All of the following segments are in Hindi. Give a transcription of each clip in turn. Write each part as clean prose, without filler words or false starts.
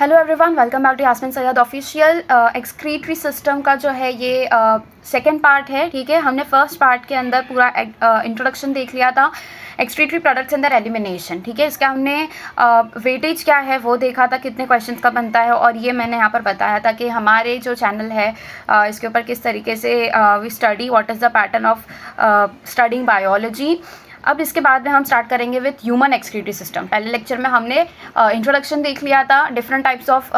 Hello everyone, welcome back to Yasmeen Syed official. Excretory system का जो है ये सेकंड पार्ट है। ठीक है, हमने फर्स्ट पार्ट के अंदर पूरा इंट्रोडक्शन देख लिया था, एक्सक्रीटरी प्रोडक्ट्स अंदर एलिमिनेशन। ठीक है, इसका हमने वेटेज क्या है वो देखा था, कितने क्वेश्चंस का बनता है, और ये मैंने यहाँ पर बताया था कि हमारे जो चैनल है इसके ऊपर किस तरीके से we study what is the pattern of studying biology. अब इसके बाद में हम स्टार्ट करेंगे विथ ह्यूमन एक्सक्रीटरी सिस्टम। पहले लेक्चर में हमने इंट्रोडक्शन देख लिया था, डिफरेंट टाइप्स ऑफ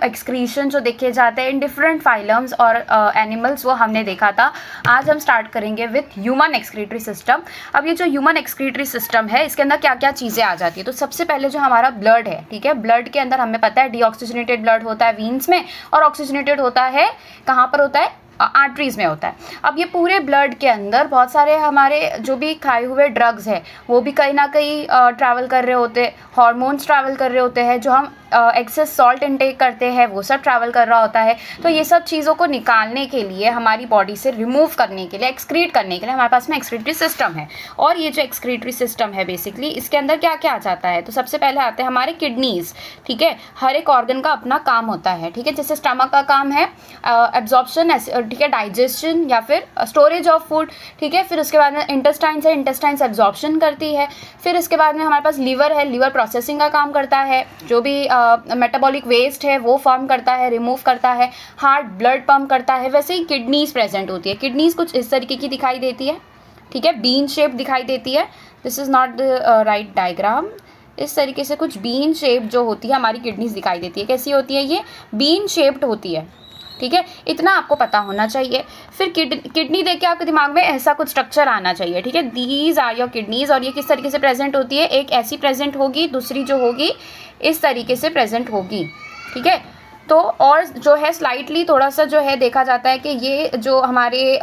एक्सक्रीशन जो देखे जाते हैं इन डिफरेंट फाइलम्स और एनिमल्स, वो हमने देखा था। आज हम स्टार्ट करेंगे विथ ह्यूमन एक्सक्रीटरी सिस्टम। अब ये जो ह्यूमन एक्सक्रीटरी सिस्टम है, इसके अंदर क्या क्या चीज़ें आ जाती है। तो सबसे पहले जो हमारा ब्लड है, ठीक है, ब्लड के अंदर हमें पता है डीऑक्सीजनेटेड ब्लड होता है वीन्स में, और ऑक्सीजनेटेड होता है कहाँ पर होता है, आर्टरीज में होता है। अब ये पूरे ब्लड के अंदर बहुत सारे हमारे जो भी खाए हुए ड्रग्स हैं वो भी कहीं ना कहीं ट्रैवल कर रहे होते हैं, हार्मोन्स ट्रैवल कर रहे होते हैं, जो हम एक्सेस सॉल्ट इनटेक करते हैं वो सब ट्रैवल कर रहा होता है। तो ये सब चीज़ों को निकालने के लिए, हमारी बॉडी से रिमूव करने के लिए, एक्सक्रीट करने के लिए हमारे पास में एक्सक्रीटरी सिस्टम है। और ये जो एक्सक्रीटरी सिस्टम है बेसिकली इसके अंदर क्या क्या आ जाता है, तो सबसे पहले आते हैं हमारे किडनीज। ठीक है, हर एक ऑर्गन का अपना काम होता है। ठीक है, जैसे स्टमक का काम है एब्जॉर्प्शन, ठीक है, डाइजेशन या फिर स्टोरेज ऑफ फूड। ठीक है, फिर उसके बाद में इंटेस्टाइन्स है, इंटेस्टाइन्स एब्जॉर्प्शन करती है। फिर इसके बाद में हमारे पास लीवर है, लीवर प्रोसेसिंग का काम करता है, जो भी मेटाबॉलिक वेस्ट है वो फॉर्म करता है, रिमूव करता है। हार्ट ब्लड पंप करता है। वैसे ही किडनीज प्रेजेंट होती है। किडनीज कुछ इस तरीके की दिखाई देती है। ठीक है, बीन शेप दिखाई देती है। This is not the right diagram. इस तरीके से कुछ बीन शेप जो होती है हमारी किडनीज दिखाई देती है। कैसी होती है ये? बीन शेप्ड होती है। ठीक है, इतना आपको पता होना चाहिए। फिर किडनी देख के आपके दिमाग में ऐसा कुछ स्ट्रक्चर आना चाहिए। ठीक है, दीज आर योर किडनीज। और ये किस तरीके से प्रेजेंट होती है, एक ऐसी प्रेजेंट होगी, दूसरी जो होगी इस तरीके से प्रेजेंट होगी। ठीक है, तो और जो है स्लाइटली थोड़ा सा जो है देखा जाता है कि ये जो हमारे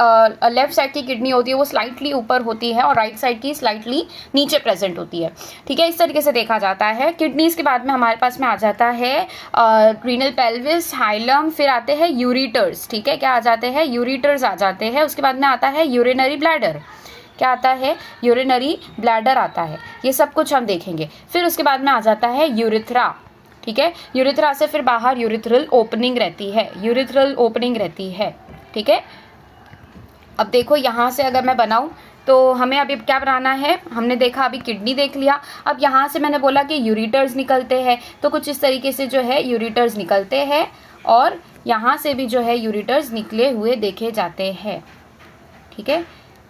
लेफ्ट साइड की किडनी होती है वो स्लाइटली ऊपर होती है और राइट साइड की स्लाइटली नीचे प्रेजेंट होती है। ठीक है, इस तरीके से देखा जाता है। किडनीज के बाद में हमारे पास में आ जाता है रीनल पेल्विस, हाइलम, फिर आते हैं यूरिटर्स। ठीक है, क्या आ जाते हैं? यूरिटर्स आ जाते हैं। उसके बाद में आता है यूरिनरी ब्लैडर। क्या आता है? यूरिनरी ब्लैडर आता है। ये सब कुछ हम देखेंगे। फिर उसके बाद में आ जाता है यूरिथ्रा। ठीक है, यूरिथ्रा से फिर बाहर यूरिथ्रल ओपनिंग रहती है, यूरिथ्रल ओपनिंग रहती है। ठीक है, अब देखो यहाँ से अगर मैं बनाऊँ तो हमें अभी क्या बनाना है, हमने देखा अभी किडनी देख लिया। अब यहाँ से मैंने बोला कि यूरिटर्स निकलते हैं, तो कुछ इस तरीके से जो है यूरिटर्स निकलते हैं, और यहाँ से भी जो है यूरिटर्स निकले हुए देखे जाते हैं। ठीक है,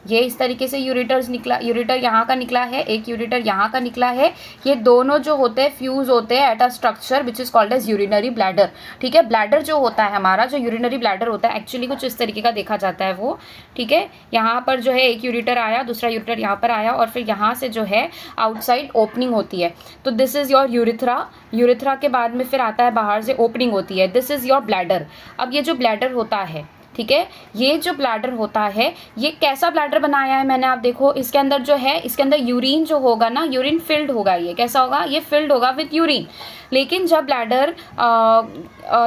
ये इस तरीके से यूरिटर्स निकला, यूरिटर यहाँ का निकला है, एक यूरिटर यहाँ का निकला है। ये दोनों जो होते हैं फ्यूज होते हैं at a structure which is called as urinary bladder. ठीक है, ब्लैडर जो होता है हमारा, जो यूरिनरी ब्लैडर होता है एक्चुअली कुछ इस तरीके का देखा जाता है वो। ठीक है, यहाँ पर जो है एक यूरिटर आया, दूसरा यूरिटर यहाँ पर आया, और फिर यहाँ से जो है आउटसाइड ओपनिंग होती है। तो this is your urethra. Urethra के बाद में फिर आता है बाहर से ओपनिंग होती है, दिस इज योर ब्लैडर। अब ये जो ब्लैडर होता है, ठीक है, ये जो ब्लैडर होता है ये कैसा ब्लैडर बनाया है मैंने, आप देखो इसके अंदर जो है, इसके अंदर यूरिन जो होगा ना, यूरिन फिल्ड होगा। ये कैसा होगा? ये फिल्ड होगा विथ यूरिन। लेकिन जब ब्लैडर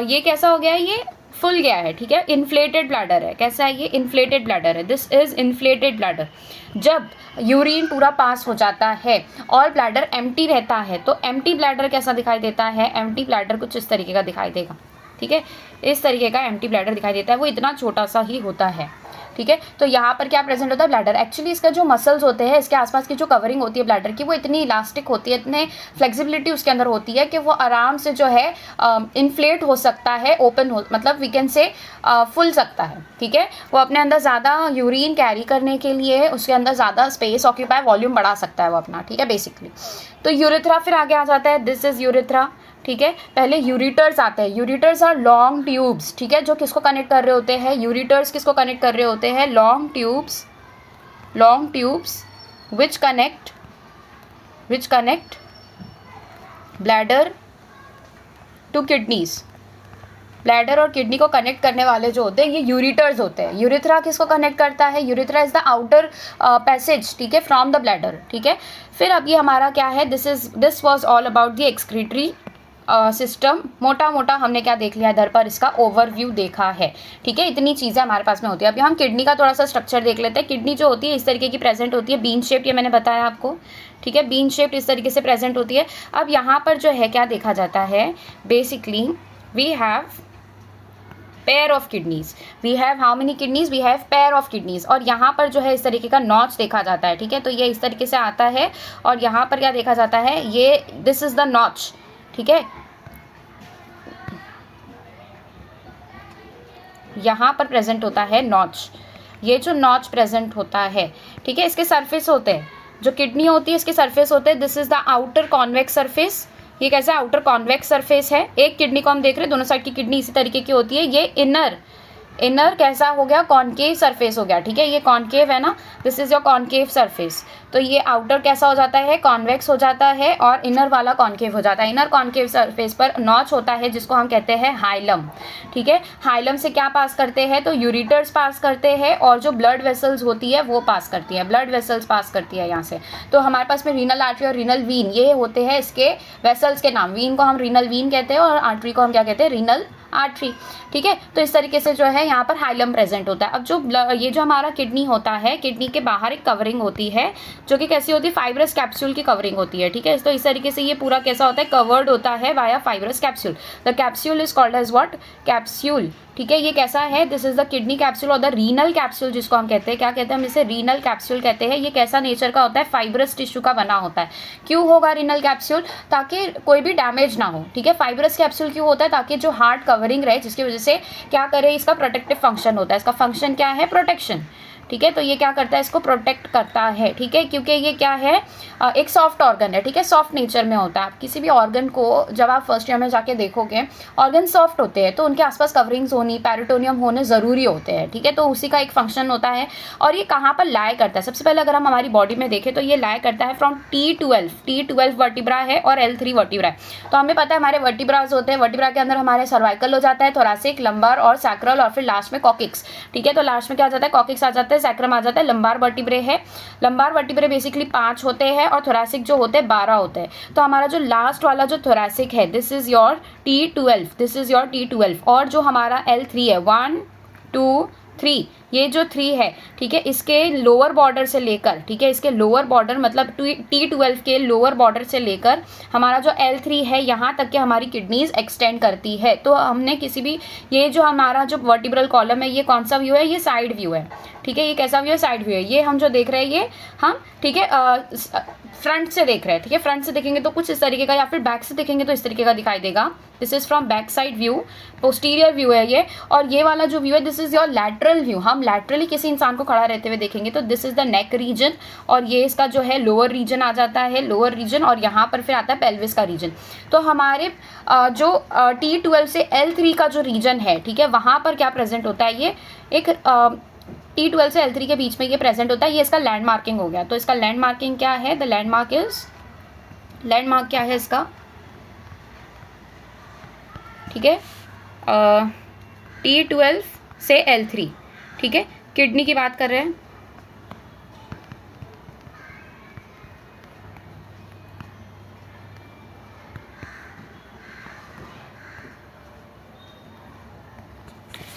ये कैसा हो गया है, ये फुल गया है। ठीक है, इन्फ्लेटेड ब्लैडर है। कैसा है ये? इन्फ्लेटेड ब्लैडर है। This is inflated bladder. जब यूरिन पूरा पास हो जाता है और ब्लैडर एम्प्टी रहता है, तो एम्प्टी ब्लैडर कैसा दिखाई देता है? एम्प्टी ब्लैडर कुछ इस तरीके का दिखाई देगा। ठीक है, इस तरीके का एम्प्टी ब्लैडर दिखाई देता है, वो इतना छोटा सा ही होता है। ठीक है, तो यहाँ पर क्या प्रेजेंट होता है? ब्लैडर। एक्चुअली इसका जो मसल्स होते हैं, इसके आसपास की जो कवरिंग होती है ब्लैडर की, वो इतनी इलास्टिक होती है, इतने फ्लेक्सिबिलिटी उसके अंदर होती है कि वो आराम से जो है इन्फ्लेट हो सकता है, ओपन हो, मतलब वी कैन से फुल सकता है। ठीक है, वो अपने अंदर ज़्यादा यूरिन कैरी करने के लिए उसके अंदर ज़्यादा स्पेस ऑक्यूपाई, वॉल्यूम बढ़ा सकता है वो अपना। ठीक है, बेसिकली तो यूरिथ्रा फिर आगे आ जाता है, दिस इज यूरिथ्रा। ठीक है, पहले यूरिटर्स आते हैं। Ureters are long tubes. ठीक है, जो किसको कनेक्ट कर रहे होते हैं? यूरिटर्स किसको कनेक्ट कर रहे होते हैं? Long tubes, long tubes which connect bladder to kidneys. Bladder और किडनी को कनेक्ट करने वाले जो होते हैं ये यूरिटर्स होते हैं। यूरिथ्रा किसको कनेक्ट करता है? Urethra is the outer passage, ठीक है, फ्रॉम द ब्लैडर। ठीक है, फिर अब ये हमारा क्या है? This was all about the excretory system मोटा मोटा हमने क्या देख लिया इधर पर, इसका ओवरव्यू देखा है। ठीक है, इतनी चीज़ें हमारे पास में होती है। अभी हम किडनी का थोड़ा सा स्ट्रक्चर देख लेते हैं। किडनी जो होती है इस तरीके की प्रेजेंट होती है, बीन शेप, ये मैंने बताया आपको। ठीक है, बीन शेप इस तरीके से प्रेजेंट होती है। अब यहाँ पर जो है क्या देखा जाता है, basically we have pair of kidneys. We have how many kidneys, we have pair of kidneys. और यहाँ पर जो है इस तरीके का नॉच देखा जाता है। ठीक है, तो ये इस तरीके से आता है और यहाँ पर क्या देखा जाता है, ये दिस इज द नॉच। ठीक है, यहाँ पर प्रेजेंट होता है नॉच, ये जो नॉच प्रेजेंट होता है। ठीक है, इसके सरफेस होते हैं, जो किडनी होती है इसके सरफेस होते हैं। This is the outer convex surface. ये कैसा आउटर कॉन्वेक्स सरफेस है। एक किडनी को हम देख रहे हैं, दोनों साइड की किडनी इसी तरीके की होती है। ये इनर कैसा हो गया, कॉन्केव सरफेस हो गया। ठीक है, ये कॉन्केव है ना, this is your concave surface. तो ये आउटर कैसा हो जाता है, कॉन्वेक्स हो जाता है, और इनर वाला कॉन्केव हो जाता है। इनर कॉन्केव सरफेस पर नॉच होता है जिसको हम कहते हैं हाइलम। ठीक है, हाइलम से क्या पास करते हैं, तो यूरिटर्स पास करते हैं, और जो ब्लड वेसल्स होती है वो पास करती है, ब्लड वेसल्स पास करती है यहाँ से। तो हमारे पास में रीनल आर्टरी और रीनल वीन, ये होते हैं इसके वेसल्स के नाम। वीन को हम रीनल वीन कहते हैं और आर्टरी को हम क्या कहते हैं, रीनल आर्टरी। ठीक है, तो इस तरीके से जो है यहाँ पर हाइलम प्रेजेंट होता है। अब जो ये जो हमारा किडनी होता है, किडनी के बाहर एक कवरिंग होती है जो कि कैसी होती है, फाइब्रस कैप्सूल की कवरिंग होती है। ठीक है, तो इस तरीके से ये पूरा कैसा होता है, कवर्ड होता है via fibrous capsule. The capsule is called as what, capsule. ठीक है, ये कैसा है, this is the kidney capsule और द रीनल कैप्सूल जिसको हम कहते हैं, क्या कहते हैं हम इसे, रीनल कैप्सूल कहते हैं। ये कैसा नेचर का होता है, फाइब्रस टिश्यू का बना होता है। क्यों होगा रीनल कैप्सूल, ताकि कोई भी डैमेज ना हो। ठीक है, फाइब्रस कैप्सूल क्यों होता है, ताकि जो हार्ड कवरिंग रहे, जिसकी वजह से क्या करे, इसका प्रोटेक्टिव फंक्शन होता है। इसका फंक्शन क्या है, प्रोटेक्शन। ठीक है, तो ये क्या करता है, इसको प्रोटेक्ट करता है। ठीक है, क्योंकि ये क्या है, एक सॉफ्ट ऑर्गन है। ठीक है, सॉफ्ट नेचर में होता है। आप किसी भी ऑर्गन को जब आप फर्स्ट ईयर में जाके देखोगे, ऑर्गन सॉफ्ट होते हैं तो उनके आसपास कवरिंग्स होनी, पेरिटोनियम होने ज़रूरी होते हैं। ठीक है, तो उसी का एक फंक्शन होता है। और ये कहाँ पर लाए करता है, सबसे पहले अगर हम हमारी बॉडी में देखें तो ये लाए करता है फ्रॉम T12 वर्टिब्रा है और L3 वर्टिब्रा है। तो हमें पता है हमारे वर्टिब्राज होते हैं, वर्टिब्रा के अंदर हमारे सर्वाइकल हो जाता है, थोरासिक, लंबार और सैक्रल, और फिर लास्ट में कॉकिक्स। ठीक है, तो लास्ट में क्या आ जाता है, कॉकिक्स आ जाता है, सैक्रम आ जाता है, लंबार वर्टिब्रे है। लंबार वर्टिब्रे बेसिकली 5 होते हैं और थोरासिक जो होते हैं 12 होते हैं। तो हमारा जो लास्ट वाला जो थोरासिक है, this is your T12, this is your T12। और जो हमारा L3 है, 1 2 3, ये जो 3 है, ठीक है, इसके लोअर बॉर्डर से लेकर, ठीक है, इसके लोअर बॉर्डर मतलब T12 के लोअर बॉर्डर से लेकर हमारा जो L3 है यहाँ तक के हमारी किडनीज एक्सटेंड करती है। तो हमने किसी भी, ये जो हमारा जो वर्टिब्रल कॉलम है, ये कौन सा व्यू है, ये साइड व्यू है। ठीक है, ये कैसा व्यू है, साइड व्यू है। ये हम जो देख रहे हैं ये हम, ठीक है, फ्रंट से देख रहे हैं। ठीक है, फ्रंट से देखेंगे तो कुछ इस तरीके का, या फिर बैक से देखेंगे तो इस तरीके का दिखाई देगा। This is from back side view, posterior view है ये। और ये वाला जो व्यू है, this is your lateral view. हम लैटरली किसी इंसान को खड़ा रहते हुए देखेंगे तो this is the neck region, और ये इसका जो है लोअर रीजन आ जाता है, लोअर रीजन, और यहाँ पर फिर आता है पेल्विस का रीजन। तो हमारे जो T12 से L3 का जो रीजन है, ठीक है, वहाँ पर क्या प्रेजेंट होता है, ये एक T12 से L3 के बीच में ये प्रेजेंट होता है। ये इसका लैंड मार्किंग हो गया। तो इसका लैंड मार्किंग क्या है, द लैंडमार्क इज, लैंडमार्क क्या है इसका, ठीक है, T12 से L3, ठीक है, किडनी की बात कर रहे हैं।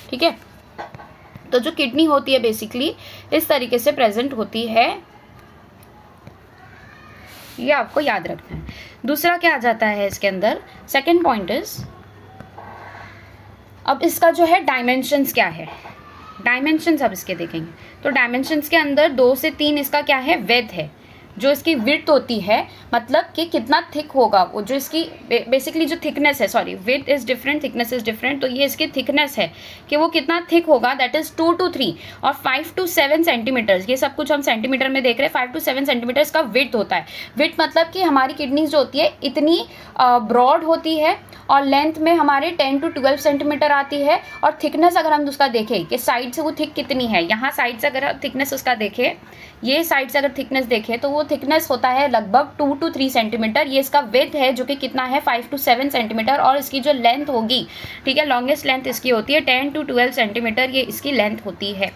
ठीक है, तो जो किडनी होती है बेसिकली इस तरीके से प्रेजेंट होती है, ये आपको याद रखना है। दूसरा क्या आ जाता है इसके अंदर, सेकंड पॉइंट इज, अब इसका जो है डायमेंशंस क्या है, डायमेंशंस अब इसके देखेंगे तो डायमेंशंस के अंदर 2 से 3 इसका क्या है, विड्थ है। जो इसकी विड्थ होती है, मतलब कि कितना थिक होगा वो, जो इसकी बेसिकली जो थिकनेस है, sorry, width is different, thickness is different. तो ये इसकी थिकनेस है कि वो कितना थिक होगा, दैट इज 2 to 3 और 5 to 7 सेंटीमीटर्स। ये सब कुछ हम सेंटीमीटर में देख रहे हैं। 5 to 7 सेंटीमीटर्स का विड्थ होता है। विड्थ मतलब कि हमारी किडनीज जो होती है इतनी ब्रॉड होती है, और लेंथ में हमारे 10 to 12 सेंटीमीटर आती है। और थिकनेस अगर हम उसका देखें कि साइड से वो थिक कितनी है, यहाँ साइड से अगर थिकनेस उसका देखें, ये साइड से अगर थिकनेस देखें तो वो थिकनेस होता है लगभग 2 to 3 सेंटीमीटर। ये इसका विड्थ है जो कि कितना है, 5 to 7 सेंटीमीटर। और इसकी जो लेंथ होगी, ठीक है, लॉन्गेस्ट लेंथ इसकी होती है 10 to 12 सेंटीमीटर, ये इसकी लेंथ होती है।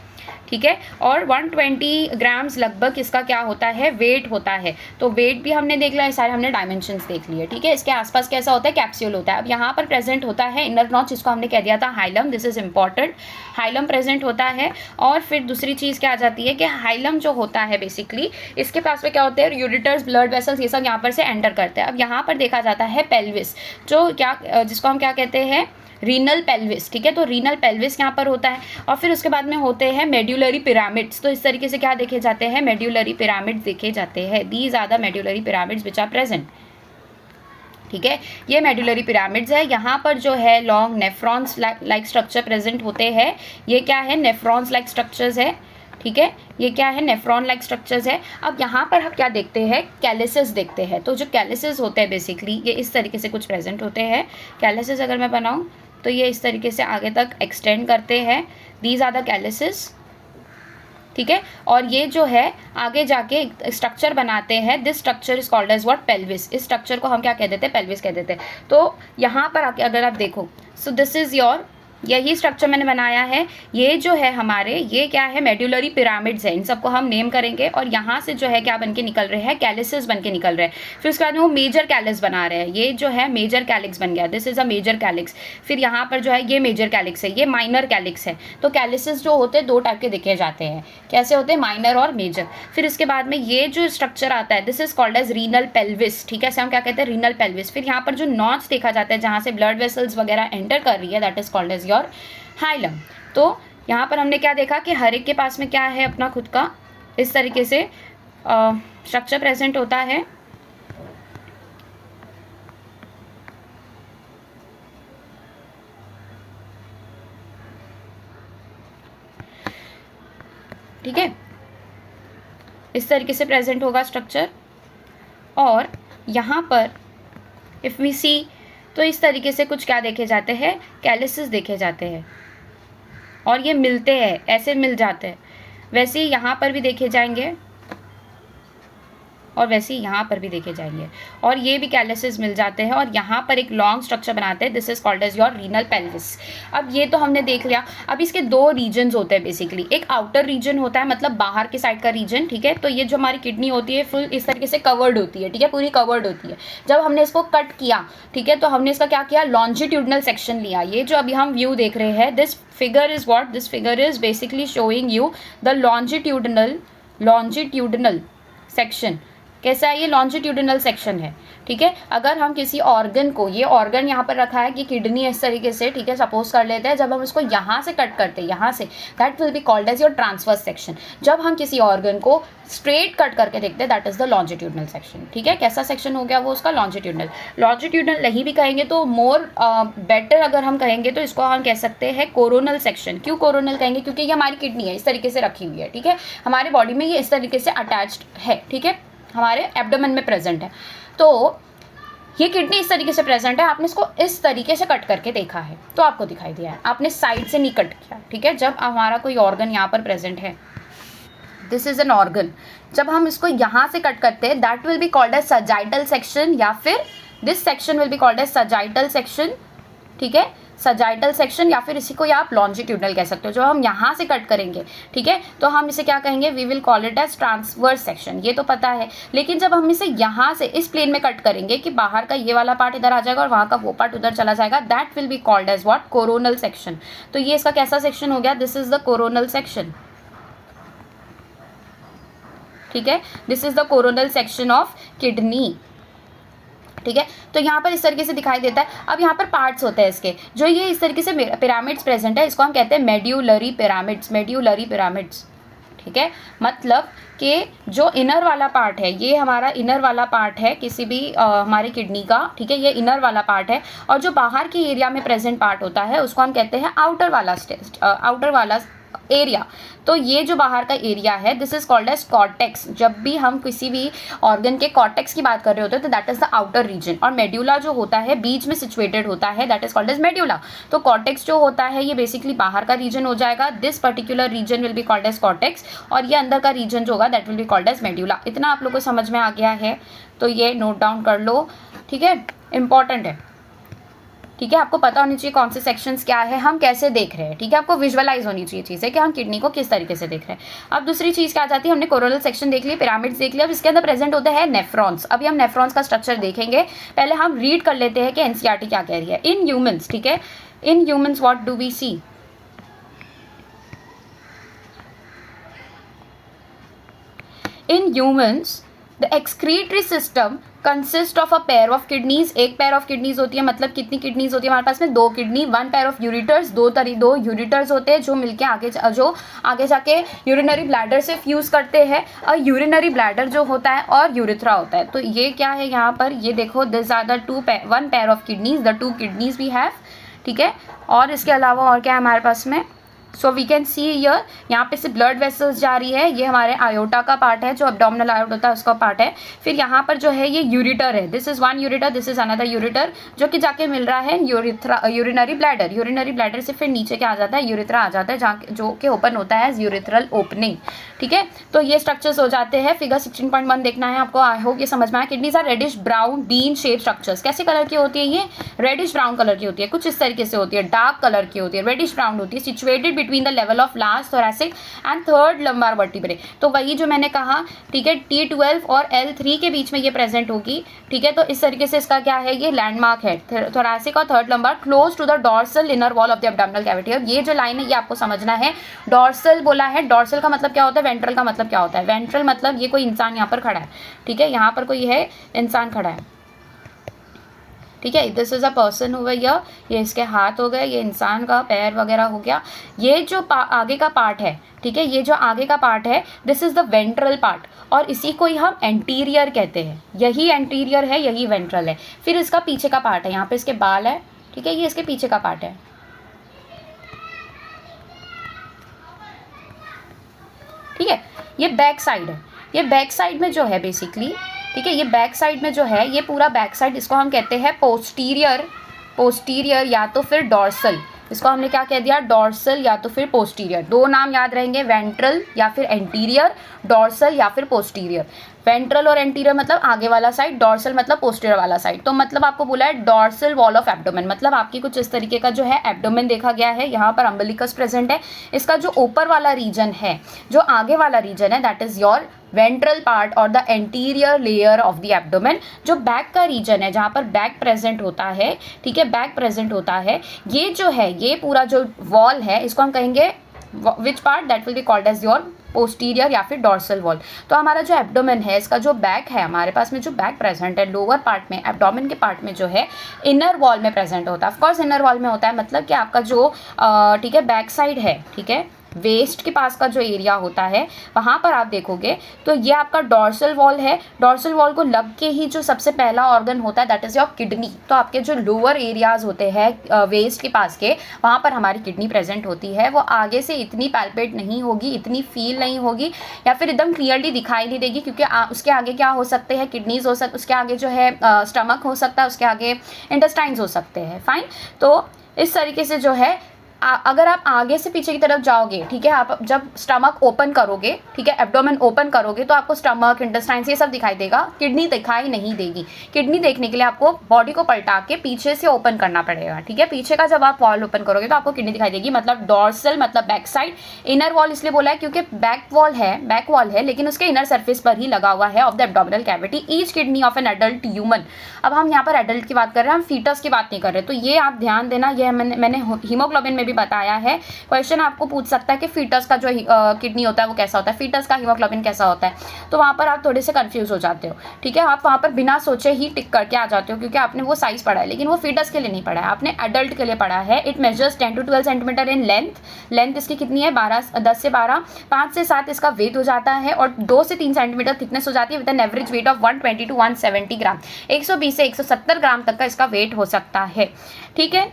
ठीक है, और 120 ग्राम्स लगभग इसका क्या होता है, वेट होता है। तो वेट भी हमने देख लिया, ये सारे हमने डायमेंशंस देख लिए, ठीक है। इसके आसपास कैसा होता है, कैप्सूल होता है। अब यहाँ पर प्रेजेंट होता है इनर नॉच, जिसको हमने कह दिया था hilum, this is important, hilum present होता है। और फिर दूसरी चीज़ क्या आ जाती है कि हाइलम जो होता है बेसिकली इसके पास में क्या होते हैं, यूरिटर्स, ब्लड वेसल्स, ये सब यहाँ पर से एंटर करते हैं। अब यहाँ पर देखा जाता है पेल्विस, जो क्या, जिसको हम क्या कहते हैं, रीनल पेल्विस, ठीक है। तो रीनल पेल्विस यहाँ पर होता है। और फिर उसके बाद में होते हैं मेड्यूलरी पिरामिड्स। तो इस तरीके से क्या देखे जाते हैं, मेड्यूलरी पिरामिड्स देखे जाते हैं। These are the medullary pyramids which are present, ठीक है। ये मेड्यूलरी पिरामिड्स है। यहाँ पर जो है long nephrons like structure present होते हैं। ये क्या है, नेफ्रॉन्स लाइक स्ट्रक्चर्स है, ठीक है। ये क्या है, नेफ्रॉन लाइक स्ट्रक्चर्स है। अब यहाँ पर हम क्या देखते हैं, कैलिसेस देखते हैं। तो जो कैलिसेस होते हैं बेसिकली ये इस तरीके से कुछ प्रेजेंट होते हैं। कैलिसेस अगर मैं बनाऊँ तो ये इस तरीके से आगे तक एक्सटेंड करते हैं। दीज आर द कैलिसेस, ठीक है। और ये जो है आगे जाके स्ट्रक्चर बनाते हैं। This structure is called as what, pelvis. इस स्ट्रक्चर को हम क्या कह देते हैं, पेल्विस कह देते हैं। तो यहाँ पर आके अगर आप देखो, सो दिस इज योर, यही स्ट्रक्चर मैंने बनाया है। ये जो है हमारे, ये क्या है, मेड्यूलरी पिरामिड्स है। इन सबको हम नेम करेंगे। और यहाँ से जो है क्या बन के निकल रहे हैं, कैलिसेस बन के निकल रहे हैं। फिर उसके बाद में वो मेजर कैलिक्स बना रहे हैं। ये जो है मेजर कैलिक्स बन गया, this is a major calyx. फिर यहाँ पर जो है ये मेजर कैलिक्स है, ये माइनर कैलिक्स है। तो कैलिसेस जो होते हैं दो टाइप के देखे जाते हैं, कैसे होते हैं, माइनर और मेजर। फिर इसके बाद में ये जो स्ट्रक्चर आता है, this is called as renal pelvis, ठीक है। हम क्या कहते हैं, रीनल पेल्विस। फिर यहाँ पर जो नॉच देखा जाता है जहाँ से ब्लड वेसल्स वगैरह एंटर कर रही है, that is called as your hilum. तो यहाँ पर हमने क्या देखा कि हर एक के पास में क्या है, अपना खुद का इस तरीके से स्ट्रक्चर प्रेजेंट होता है। ठीक है, इस तरीके से प्रेजेंट होगा स्ट्रक्चर। और यहाँ पर इफ वी सी, तो इस तरीके से कुछ क्या देखे जाते हैं, कैलिसेस देखे जाते हैं। और ये मिलते हैं, ऐसे मिल जाते हैं। वैसे ही यहाँ पर भी देखे जाएंगे और वैसे ही यहाँ पर भी देखे जाएंगे। और ये भी कैलिसेस मिल जाते हैं और यहाँ पर एक लॉन्ग स्ट्रक्चर बनाते हैं। This is called as your renal pelvis. अब ये तो हमने देख लिया। अब इसके दो रीजन्स होते हैं बेसिकली। एक आउटर रीजन होता है, मतलब बाहर के साइड का रीजन, ठीक है। तो ये जो हमारी किडनी होती है फुल इस तरीके से कवर्ड होती है, ठीक है, पूरी कवर्ड होती है। जब हमने इसको कट किया, ठीक है, तो हमने इसका क्या किया, लॉन्जिट्यूडनल सेक्शन लिया। ये जो अभी हम व्यू देख रहे हैं, this figure is what, this figure is basically showing you the longitudinal section. कैसा है, ये लॉन्जिट्यूडिनल सेक्शन है, ठीक है। अगर हम किसी ऑर्गन को, ये ऑर्गन यहाँ पर रखा है कि किडनी इस तरीके से, ठीक है, सपोज कर लेते हैं। जब हम इसको यहाँ से कट करते हैं, यहाँ से, that will be called as your transverse section. जब हम किसी ऑर्गन को स्ट्रेट कट करके देखते हैं, that is the longitudinal section, ठीक है। कैसा सेक्शन हो गया वो उसका, लॉन्जिट्यूडिनल। लॉन्जिट्यूडिनल नहीं भी कहेंगे तो मोर बेटर अगर हम कहेंगे तो इसको हम कह सकते हैं कोरोनल सेक्शन। क्यों कोरोनल कहेंगे, क्योंकि ये हमारी किडनी है, इस तरीके से रखी हुई है, ठीक है। हमारे बॉडी में ये इस तरीके से अटैच्ड है, ठीक है, हमारे एब्डोमेन में प्रेजेंट है। तो ये किडनी इस तरीके से प्रेजेंट है। आपने इसको इस तरीके से कट करके देखा है तो आपको दिखाई दिया है, आपने साइड से नहीं कट किया, ठीक है। जब हमारा कोई ऑर्गन यहाँ पर प्रेजेंट है, दिस इज एन ऑर्गन, जब हम इसको यहाँ से कट करते हैं, that will be called as sagittal section, या फिर this section will be called as sagittal section, ठीक है, सजाइटल सेक्शन, या फिर इसी को आप लॉन्जिट्यूडनल कह सकते हो। जो हम यहाँ से कट करेंगे, ठीक है, तो हम इसे क्या कहेंगे, we will call it as transverse section, ये तो पता है। लेकिन जब हम इसे यहाँ से इस प्लेन में कट करेंगे कि बाहर का ये वाला पार्ट इधर आ जाएगा और वहाँ का वो पार्ट उधर चला जाएगा, that will be called as what, coronal section. तो ये इसका कैसा सेक्शन हो गया, this is the coronal section, ठीक है, this is the coronal section of kidney, ठीक है। तो यहाँ पर इस तरीके से दिखाई देता है। अब यहाँ पर पार्ट्स होते हैं इसके, जो ये इस तरीके से पिरामिड्स प्रेजेंट है, इसको हम कहते हैं मेड्यूलरी पिरामिड्स, मेड्यूलरी पिरामिड्स, ठीक है। मतलब कि जो इनर वाला पार्ट है, ये हमारा इनर वाला पार्ट है किसी भी हमारी किडनी का, ठीक है, ये इनर वाला पार्ट है। और जो बाहर के एरिया में प्रेजेंट पार्ट होता है उसको हम कहते हैं आउटर वाला एरिया। तो ये जो बाहर का एरिया है, this is called as cortex. जब भी हम किसी भी ऑर्गन के कॉर्टेक्स की बात कर रहे होते हैं तो that is the outer region. और मेड्यूला जो होता है बीच में सिचुएटेड होता है, that is called as medulla. तो कॉर्टेक्स जो होता है ये बेसिकली बाहर का रीजन हो जाएगा, this particular region will be called as cortex. और ये अंदर का रीजन जो होगा that will be called as medulla. इतना आप लोग को समझ में आ गया है तो ये नोट डाउन कर लो, ठीक है, इंपॉर्टेंट है। ठीक है, आपको पता होनी चाहिए कौन से सेक्शंस क्या है, हम कैसे देख रहे हैं, ठीक है, आपको विजुअलाइज होनी चाहिए चीज़ें कि हम किडनी को किस तरीके से देख रहे हैं। अब दूसरी चीज़ क्या आ जाती है, हमने कोरोनल सेक्शन देख लिया, पिरामिड्स देख लिया, अब इसके अंदर प्रेजेंट होते हैं नेफ्रॉन्स। अभी हम नेफ्रॉन्स का स्ट्रक्चर देखेंगे, पहले हम रीड कर लेते हैं कि एनसीईआरटी क्या कह रही है। इन ह्यूमंस, ठीक है, in humans what do we see, in humans the excretory system consist of a pair of kidneys. एक पेयर ऑफ किडनीज होती है, मतलब कितनी किडनीज होती है हमारे पास में, 2 kidney, 1 pair of ureters, 2 ureters होते हैं जो मिलके आगे जाके यूरिनरी ब्लैडर से फ्यूज करते हैं। और यूरिनरी ब्लैडर जो होता है और यूरिथ्रा होता है। तो ये क्या है यहाँ पर, ये देखो, this are the 1 pair of kidneys, the 2 kidneys we have, ठीक है। और इसके अलावा और क्या है हमारे पास में, so we can see here, यहाँ पे से ब्लड वेसल्स जा रही है, ये हमारे आयोटा का पार्ट है, जो एब्डोमिनल आयोटा होता है उसका पार्ट है। फिर यहाँ पर जो है ये यूरिटर है, this is 1 ureter, this is another ureter, जो कि जाके मिल रहा है यूरिनरी ब्लैडर। यूरिनरी ब्लैडर से फिर नीचे क्या आ जाता है, यूरिथ्रा आ जाता है, जहाँ जो कि ओपन होता है एज यूरिथ्रल ओपनिंग, ठीक है। तो ये स्ट्रक्चर्स हो जाते हैं। फिगर 16.1 देखना है आपको, आई होप ये समझ में आया। Kidneys are reddish brown bean shape structures. कैसे कलर की होती है ये, रेडिश ब्राउन कलर की होती है, कुछ इस तरीके से होती है, डार्क कलर की होती है, रेडिश ब्राउन होती है, situated between the level of last thoracic and third lumbar vertebrae. तो वही जो मैंने कहा, ठीक है, T12 और L3 के बीच में ये प्रेजेंट होगी, ठीक है। तो इस तरीके से इसका क्या है, ये लैंडमार्क है, thoracic और third lumbar close to the dorsal inner wall of the abdominal cavity. अब ये जो लाइन है ये आपको समझना है, डॉर्सल बोला है, डॉर्सल का मतलब क्या होता है, वेंट्रल का मतलब क्या होता है। वेंट्रल मतलब ये कोई इंसान यहाँ पर खड़ा है, ठीक है, यहाँ पर कोई है इंसान खड़ा है, ठीक है, this is a person over here, ये इसके हाथ हो गए, ये इंसान का पैर वगैरह हो गया। ये जो आगे का पार्ट है, ठीक है, ये जो आगे का पार्ट है, this is the ventral part, और इसी को ही हम एंटीरियर कहते हैं। यही एंटीरियर है, यही वेंट्रल है। फिर इसका पीछे का पार्ट है, यहाँ पे इसके बाल है, ठीक है, ये इसके पीछे का पार्ट है, ठीक है। ये बैक साइड है, ये बैक साइड में जो है बेसिकली, ठीक है, ये बैक साइड में जो है, ये पूरा बैक साइड, इसको हम कहते हैं पोस्टीरियर या तो फिर डॉर्सल। इसको हमने क्या कह दिया, डॉर्सल या तो फिर पोस्टीरियर। 2 नाम याद रहेंगे, वेंट्रल या फिर एंटीरियर, डॉर्सल या फिर पोस्टीरियर। वेंट्रल और एंटीरियर मतलब आगे वाला साइड, डॉर्सल मतलब पोस्टीरियर वाला साइड। तो मतलब आपको बोला है डॉर्सल वॉल ऑफ एब्डोमेन, मतलब आपकी कुछ इस तरीके का जो है एब्डोमेन देखा गया है। यहाँ पर अम्बिलिकस प्रेजेंट है। इसका जो ऊपर वाला रीजन है, जो आगे वाला रीजन है, that is your ventral part और the anterior layer of the abdomen. जो बैक का रीजन है, जहाँ पर बैक प्रेजेंट होता है, ठीक है, बैक प्रेजेंट होता है, ये जो है, ये पूरा जो वॉल है, इसको हम कहेंगे which part, that will be called as your posterior या फिर डॉर्सल वॉल। तो हमारा जो एब्डोमेन है, इसका जो बैक है, हमारे पास में जो बैक प्रेजेंट है, लोअर पार्ट में, एब्डोमेन के पार्ट में जो है, इनर वॉल में प्रेजेंट होता है। ऑफकोर्स इनर वॉल में होता है, मतलब कि आपका जो ठीक है बैक साइड है, ठीक है, वेस्ट के पास का जो एरिया होता है, वहाँ पर आप देखोगे तो ये आपका डॉर्सल वॉल है। डॉर्सल वॉल को लग के ही जो सबसे पहला ऑर्गन होता है, दैट इज योर किडनी। तो आपके जो लोअर एरियाज होते हैं वेस्ट के पास के, वहाँ पर हमारी किडनी प्रेजेंट होती है। वो आगे से इतनी पैल्पेट नहीं होगी, इतनी फील नहीं होगी, या फिर एकदम क्लियरली दिखाई नहीं देगी, क्योंकि उसके आगे क्या हो सकते हैं, किडनीज हो सकते, उसके आगे जो है स्टमक हो सकता है, उसके आगे इंटेस्टाइन्स हो सकते हैं। फाइन, तो इस तरीके से जो है अगर आप आगे से पीछे की तरफ जाओगे, ठीक है, आप जब स्टमक ओपन करोगे, ठीक है, एब्डोमेन ओपन करोगे, तो आपको स्टमक, इंटेस्टाइन्स ये सब दिखाई देगा, किडनी दिखाई नहीं देगी। किडनी देखने के लिए आपको बॉडी को पलटा के पीछे से ओपन करना पड़ेगा, ठीक है। पीछे का जब आप वॉल ओपन करोगे तो आपको किडनी दिखाई देगी, मतलब डॉर्सल मतलब बैक साइड। इनर वॉल इसलिए बोला है क्योंकि बैक वॉल है, लेकिन उसके इनर सर्फेस पर ही लगा हुआ है of the abdominal cavity. Each kidney of an adult human. अब हम यहाँ पर एडल्ट की बात कर रहे हैं, हम फीटस की बात नहीं कर रहे। तो ये आप ध्यान देना, ये मैंने हीमोग्लोबिन में भी बताया है। क्वेश्चन आपको पूछ सकता है कि फीटस का जो किडनी होता है वो कैसा होता है, फीटस का हीमोग्लोबिन कैसा होता है। तो वहाँ पर आप थोड़े से कंफ्यूज हो जाते हो, ठीक है। आप वहाँ पर बिना सोचे ही टिक करके आ जाते हो, क्योंकि आपने वो साइज पढ़ा है, लेकिन वो फीटस के लिए नहीं पढ़ा है, आपने एडल्ट के लिए पढ़ा है। It measures 10 to 12 centimetre in length इसकी कितनी है, 10 से 12, 5 से 7 इसका वेट हो जाता है, और 2 से 3 सेंटीमीटर थिकनेस हो जाती है, with an average weight of 120 to 170 ग्राम। 120 से 170 ग्राम तक का इसका वेट हो सकता है, ठीक है।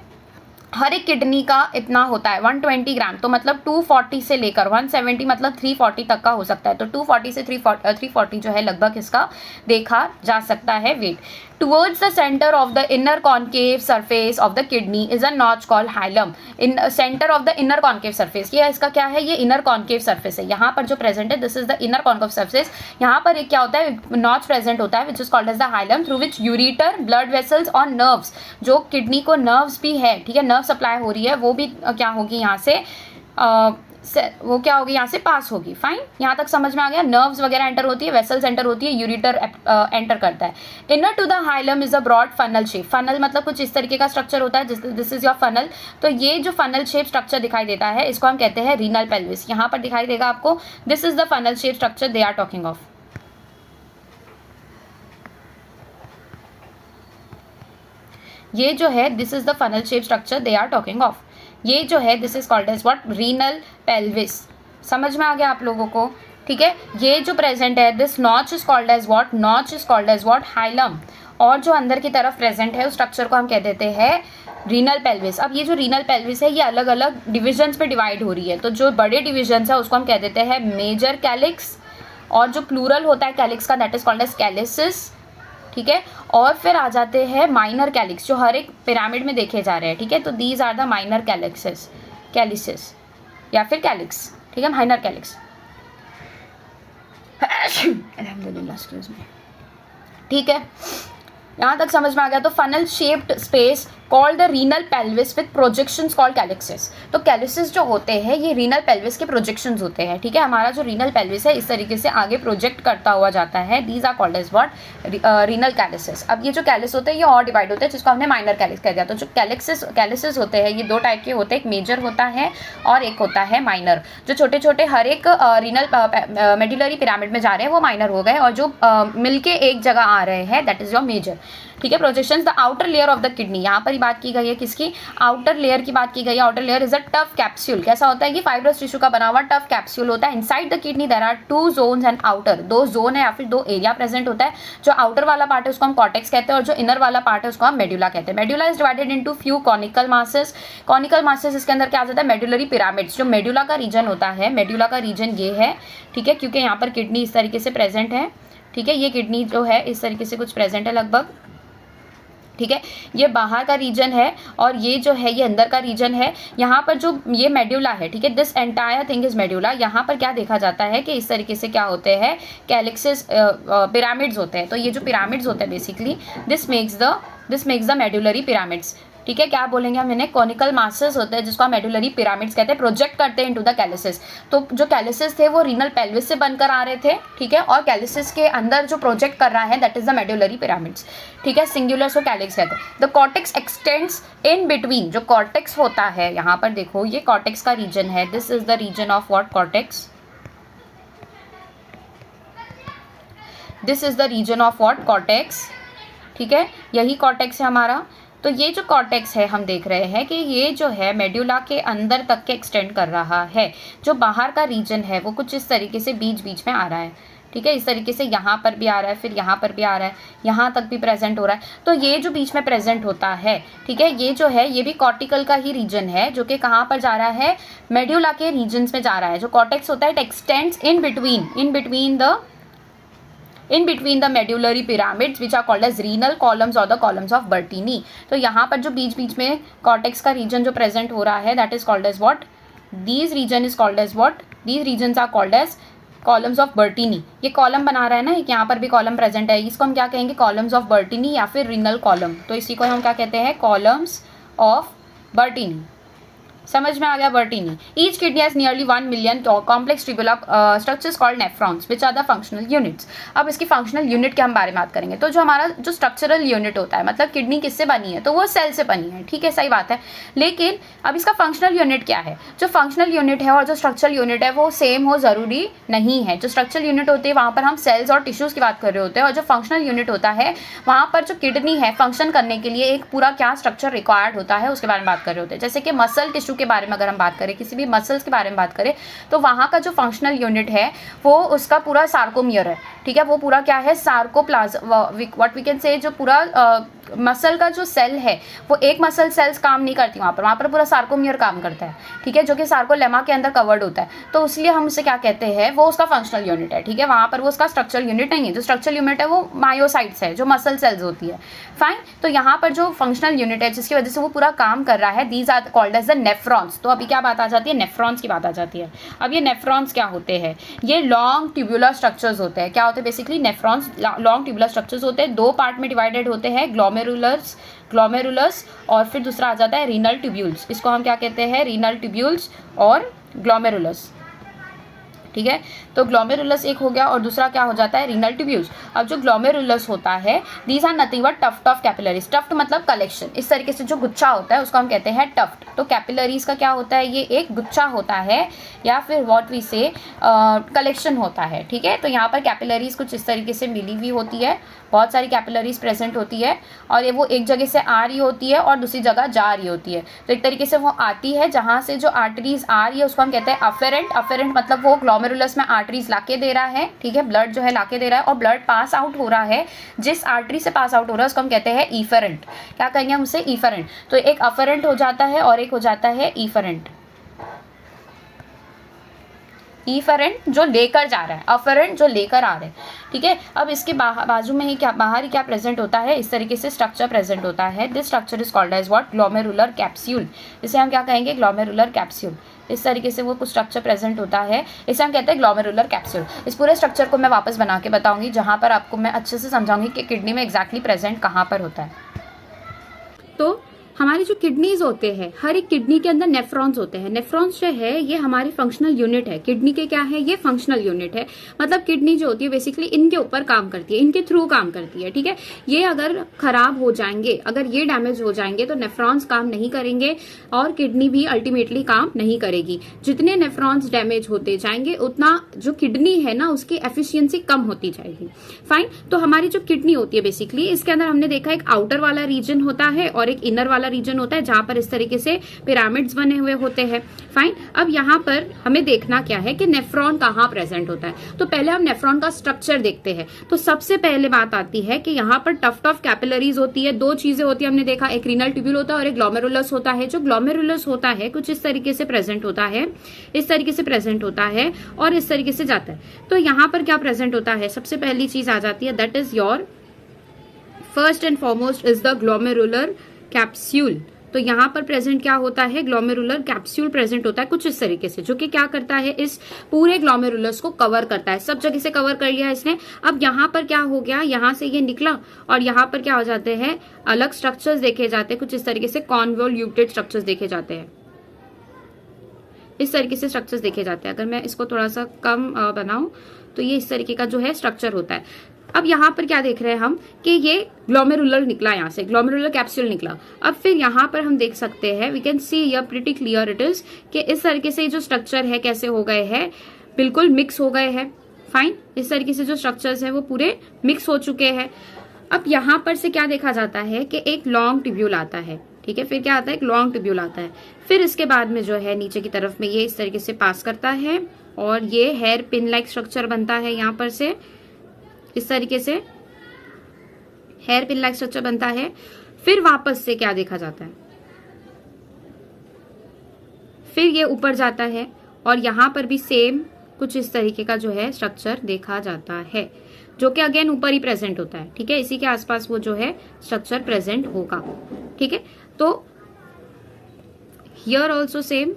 हर एक किडनी का इतना होता है 120 ग्राम, तो मतलब 240 से लेकर 170 मतलब 340 तक का हो सकता है। तो 240 से 340 जो है लगभग इसका देखा जा सकता है wait. Towards the centre of the inner concave surface of the kidney is a notch called hilum. In centre of the inner concave surface, ये इसका क्या है, ये इनर कॉन्केव सरफेस है। यहाँ पर जो प्रेजेंट है this is the inner concave surface. यहाँ पर एक क्या होता है, नॉच प्रेजेंट होता है which is called as the hilum, through which ureter, blood vessels और नर्व्स, जो किडनी को नर्व्स भी है, ठीक है, नर्व सप्लाई हो रही है, वो भी क्या होगी यहाँ से वो क्या होगी यहाँ से पास होगी। फाइन, यहाँ तक समझ में आ गया। नर्व्स वगैरह एंटर होती है, वेसल्स एंटर होती है, यूरिटर एंटर करता है। Inner to the hilum is a broad funnel shape. Funnel मतलब कुछ इस तरीके का स्ट्रक्चर होता है, दिस इज योर फनल। तो ये जो फनल शेप स्ट्रक्चर दिखाई देता है इसको हम कहते हैं रीनल पेल्विस। यहाँ पर दिखाई देगा आपको, this is the funnel shape structure they are talking of. ये जो है this is the funnel shape structure they are talking of. ये जो है this is called as what, renal pelvis. समझ में आ गया आप लोगों को, ठीक है। ये जो प्रेजेंट है this notch is called as what, notch is called as what, hilum. और जो अंदर की तरफ प्रेजेंट है उस स्ट्रक्चर को हम कह देते हैं रीनल पेल्विस। अब ये जो रीनल पेल्विस है ये अलग अलग डिविजन्स पे डिवाइड हो रही है। तो जो बड़े डिविजन्स है उसको हम कह देते हैं मेजर कैलिक्स, और जो प्लूरल होता है कैलिक्स का that is called as calyces, ठीक है। और फिर आ जाते हैं माइनर कैलिक्स जो हर एक पिरामिड में देखे जा रहे हैं, ठीक है। तो these are the minor calyces, calyces या फिर कैलिक्स, ठीक है, माइनर कैलिक्स। अल्हम्दुलिल्लाह, एक्सक्यूज मी, ठीक है। यहाँ तक समझ में आ गया। तो funnel shaped space called the renal pelvis with projections called calyces. तो कैलिसिस जो होते हैं ये रीनल पेल्विस के प्रोजेक्शंस होते हैं, ठीक है। हमारा जो रीनल पेल्विस है इस तरीके से आगे प्रोजेक्ट करता हुआ जाता है। These are called as what, renal calyces. अब ये जो कैलिस होते हैं ये और डिवाइड होते हैं जिसको हमने माइनर कैलिस कह दिया। तो जो कैलिसिस होते हैं ये दो टाइप के होते हैं, एक मेजर होता है और एक होता है माइनर। जो छोटे छोटे हर एक रीनल मेडुलरी पिरामिड में जा रहे हैं वो माइनर हो गए, और जो मिलके एक जगह आ रहे हैं दैट इज योर मेजर, ठीक है। Projections the outer layer of the kidney, यहाँ पर ही बात की गई है किसकी, आउटर लेयर की बात की गई है। Outer layer is a tough capsule. कैसा होता है कि फाइब्रस टिश्यू का बना हुआ टफ कैप्सूल होता है। Inside the kidney there are 2 zones and outer, 2 zone है या फिर 2 एरिया प्रेजेंट होता है। जो आउटर वाला पार्ट है उसको हम कॉर्टेक्स कहते हैं और जो इनर वाला पार्ट है उसको हम मेडुला कहते हैं। Medulla is divided into few conical masses. Conical masses इसके अंदर क्या आ जाता है, मेडुलरी पिरामिड्स। जो मेडुला का रीजन होता है, मेडुला का रीजन ये है, ठीक है, क्योंकि यहाँ पर किडनी इस तरीके से प्रेजेंट है, ठीक है। ये किडनी जो है इस तरीके से कुछ प्रेजेंट है लगभग, ठीक है। ये बाहर का रीजन है और ये जो है ये अंदर का रीजन है। यहाँ पर जो ये मेड्यूला है, ठीक है, this entire thing is medulla. यहाँ पर क्या देखा जाता है कि इस तरीके से क्या होते हैं, कैलिक्सिस पिरामिड्स होते हैं। तो ये जो पिरामिड्स होते हैं basically this makes the medullary pyramids, ठीक है। क्या बोलेंगे हम इन्हें, कॉनिकल मासेस होते हैं जिसको हम मेडुलरी पिरामिड्स कहते हैं, प्रोजेक्ट करते हैं इनटू द कैलिसिस। तो जो कैलिसिस थे वो रीनल पेल्विस से बनकर आ रहे थे, ठीक है, और कैलिसिस के अंदर जो प्रोजेक्ट कर रहा है that is the medullary pyramids, ठीक है। सिंगुलर को कैलिक्स कहते हैं। The cortex x tends in between. जो कॉर्टेक्स होता है यहाँ पर देखो ये कॉर्टेक्स का रीजन है, this is the region of what, cortex. This is the region of what, cortex, ठीक है, यही कॉर्टेक्स है हमारा। तो ये जो कॉर्टेक्स है हम देख रहे हैं कि ये जो है मेड्यूला के अंदर तक के एक्सटेंड कर रहा है। जो बाहर का रीजन है वो कुछ इस तरीके से बीच बीच में आ रहा है, ठीक है, इस तरीके से यहाँ पर भी आ रहा है, फिर यहाँ पर भी आ रहा है, यहाँ तक भी प्रेजेंट हो रहा है। तो ये जो बीच में प्रेजेंट होता है, ठीक है, ये जो है ये भी कॉर्टिकल का ही रीजन है जो कि कहाँ पर जा रहा है, मेड्यूला के रीजन्स में जा रहा है। जो कॉर्टेक्स होता है it extends in between the medullary pyramids which are called as renal columns or the columns of Bertini। तो यहाँ पर जो बीच बीच में कॉर्टेक्स का रीजन जो प्रेजेंट हो रहा है that is called as what, these region is called as what, these regions are called as columns of Bertini। ये कॉलम बना रहा है ना, यहाँ पर भी कॉलम प्रेजेंट है, इसको हम क्या कहेंगे, कॉलम्स ऑफ बर्टिनी या फिर रिनल कॉलम। तो इसी को हम क्या कहते हैं, कॉलम्स ऑफ बर्टिनी। समझ में आ गया, Bertini. Each kidney has nearly 1 million complex tubular structures called nephrons which are the functional units. अब इसकी फंक्शनल यूनिट के हम बारे में बात करेंगे। तो जो हमारा जो स्ट्रक्चरल यूनिट होता है, मतलब किडनी किससे बनी है, तो वो सेल से बनी है, ठीक है, सही बात है। लेकिन अब इसका फंक्शनल यूनिट क्या है, जो फंक्शनल यूनिट है और जो स्ट्रक्चरल यूनिट है वो सेम हो ज़रूरी नहीं है। जो स्ट्रक्चरल यूनिट होती है वहाँ पर हम सेल्स और टिश्यूज़ की बात कर रहे होते हैं, और जो फंक्शनल यूनिट होता है वहाँ पर जो किडनी है फंक्शन करने के लिए एक पूरा क्या स्ट्रक्चर रिक्वायर्ड होता है उसके बारे में बात कर रहे होते हैं। जैसे कि मसल टिश्यू के बारे में अगर हम बात करें, किसी भी मसल्स के बारे में बात करें, तो वहाँ का जो फंक्शनल यूनिट है वो उसका पूरा सार्कोमियर है, ठीक है। वो पूरा क्या है, सार्कोप्लाज्म, व्हाट वी कैन से, जो पूरा मसल का जो सेल है वो एक मसल सेल्स काम नहीं करती वहाँ पर पूरा सार्कोमियर काम करता है, ठीक है, जो कि सार्कोलेमा के अंदर कवर्ड होता है। तो इसलिए हम उसे क्या कहते हैं, वो उसका फंक्शनल यूनिट है, ठीक है। वहाँ पर वो उसका स्ट्रक्चरल यूनिट नहीं है। जो स्ट्रक्चरल यूनिट है वो मायोसाइट्स है, जो मसल सेल्स होती है, फाइन। तो यहाँ पर जो फंक्शनल यूनिट है जिसकी वजह से वो पूरा काम कर रहा है, these are called as the nephrons. तो अभी क्या बात आ जाती है, नेफ्रॉन्स की बात आ जाती है। अब ये नेफ्रॉन्स क्या होते हैं, ये लॉन्ग ट्यूबुलर स्ट्रक्चर्स होते हैं। क्या होते हैं basically, nephrons long tubular structures होते हैं, दो पार्ट में डिवाइडेड होते हैं, ग्लोमेरुलस और फिर दूसरा आ जाता है रीनल ट्यूब्यूल्स। इसको हम क्या कहते हैं, रीनल ट्यूब्यूल्स और ग्लोमेरुलस, ठीक है। तो ग्लोमेरुलस एक हो गया और दूसरा क्या हो जाता है, रीनल ट्यूब्यूल्स। अब जो ग्लोमेरुलस होता है, these are nothing but tuft of capillaries. Tuft मतलब कलेक्शन, इस तरीके से जो गुच्छा होता है उसको हम कहते हैं टफ्ट। तो कैपिलरीज का क्या होता है, ये एक गुच्छा होता है या फिर व्हाट वी से कलेक्शन होता है, ठीक है। तो यहाँ पर कैपिलरीज कुछ इस तरीके से मिली हुई होती है, बहुत सारी कैपिलरीज प्रेजेंट होती है और ये वो एक जगह से आ रही होती है और दूसरी जगह जा रही होती है। तो एक तरीके से वो आती है, जहाँ से जो आर्टरीज आ रही है उसको हम कहते हैं अफेरेंट। अफेरेंट मतलब वो ग्लोमेरुलस में आर्टरीज लाके दे रहा है, ठीक है, ब्लड जो है लाके दे रहा है और ब्लड पास आउट हो रहा है, जिस आर्टरी से पास आउट हो रहा है उसको हम कहते हैं इफेरेंट। क्या कहेंगे हम उसे, इफेरेंट। तो एक अफेरेंट हो जाता है और एक हो जाता है इफेरेंट। इफेरेंट जो लेकर जा रहा है, अफेरेंट जो लेकर आ रहा है, ठीक है। अब इसके बाजू में ही क्या, बाहर ही क्या प्रेजेंट होता है, इस तरीके से स्ट्रक्चर प्रेजेंट होता है। This structure is called as what, glomerular capsule. इसे हम क्या कहेंगे, ग्लोमेरुलर कैप्सूल। इस तरीके से वो कुछ स्ट्रक्चर प्रेजेंट होता है, इसे हम कहते हैं ग्लोमेरुलर कैप्सूल। इस पूरे स्ट्रक्चर को मैं वापस बना के बताऊंगी, जहाँ पर आपको मैं अच्छे से समझाऊंगी कि किडनी में एग्जैक्टली प्रेजेंट कहाँ पर होता है। तो हमारी जो किडनीज होते हैं, हर एक किडनी के अंदर नेफ्रॉन्स होते हैं। नेफ्रॉन्स जो है ये हमारी फंक्शनल यूनिट है। किडनी के क्या है, ये फंक्शनल यूनिट है। मतलब किडनी जो होती है बेसिकली इनके ऊपर काम करती है, इनके थ्रू काम करती है, ठीक है। ये अगर खराब हो जाएंगे, अगर ये डैमेज हो जाएंगे तो नेफ्रॉन्स काम नहीं करेंगे और किडनी भी अल्टीमेटली काम नहीं करेगी। जितने नेफ्रॉन्स डैमेज होते जाएंगे उतना जो किडनी है ना उसकी एफिशिएंसी कम होती जाएगी, फाइन। तो हमारी जो किडनी होती है बेसिकली, इसके अंदर हमने देखा एक आउटर वाला रीजन होता है और एक इनर वाला रीजन होता है, जहां पर इस तरीके से पिरामिड्स बने हुए होते हैं, फाइन। अब यहाँ पर हमें देखना क्या है कि नेफ्रॉन कहाँ प्रेजेंट होता है। तो पहले हम नेफ्रॉन का स्ट्रक्चर देखते हैं। तो सबसे पहले बात आती है कि यहाँ पर टफ्ट ऑफ कैपिलरीज होती है। दो चीजें होती है हमने देखा, एक रीनल ट्यूब्यूल होता है और एक ग्लोमेरुलस होता है। जो ग्लोमेरुलस होता है कुछ इस तरीके से प्रेजेंट होता है, इस तरीके से प्रेजेंट होता है और इस तरीके से जाता है। तो यहाँ पर क्या प्रेजेंट होता है, सबसे पहली चीज आ जाती है, that is your first and foremost is the glomerular capsule. तो यहाँ पर प्रेजेंट क्या होता है, ग्लोमेरुलर कैप्सूल प्रेजेंट होता है कुछ इस तरीके से, जो कि क्या करता है, इस पूरे ग्लोमेरुलस को कवर करता है। सब जगह से कवर कर लिया इसने। अब यहाँ पर क्या हो गया, यहाँ से ये निकला और यहाँ पर क्या हो जाते हैं, अलग स्ट्रक्चर्स देखे जाते हैं कुछ इस तरीके से, कॉन्वोल्यूटेड स्ट्रक्चर्स देखे जाते हैं, इस तरीके से स्ट्रक्चर्स देखे जाते हैं। अगर मैं इसको थोड़ा सा कम बनाऊं तो ये इस तरीके का जो है स्ट्रक्चर होता है। अब यहाँ पर क्या देख रहे हैं हम कि ये ग्लोमेरुलर निकला, यहाँ से ग्लोमेरुलर कैप्सूल निकला। अब फिर यहाँ पर हम देख सकते हैं, we can see here pretty clear it is, कि इस तरीके से जो स्ट्रक्चर है कैसे हो गए हैं, बिल्कुल मिक्स हो गए हैं, फाइन। इस तरीके से जो स्ट्रक्चर्स है वो पूरे मिक्स हो चुके हैं। अब यहाँ पर से क्या देखा जाता है कि एक लॉन्ग ट्यूब्यूल आता है, ठीक है। फिर क्या आता है, एक लॉन्ग ट्यूब्यूल आता है। फिर इसके बाद में जो है नीचे की तरफ में ये इस तरीके से पास करता है और ये हेयर पिन लाइक स्ट्रक्चर बनता है। यहाँ पर से इस तरीके से हेयर पिन लाइक स्ट्रक्चर बनता है। फिर वापस से क्या देखा जाता है, फिर ये ऊपर जाता है और यहाँ पर भी सेम कुछ इस तरीके का जो है स्ट्रक्चर देखा जाता है, जो कि अगेन ऊपर ही प्रेजेंट होता है, ठीक है। इसी के आसपास वो जो है स्ट्रक्चर प्रेजेंट होगा, ठीक है। तो हियर ऑल्सो सेम,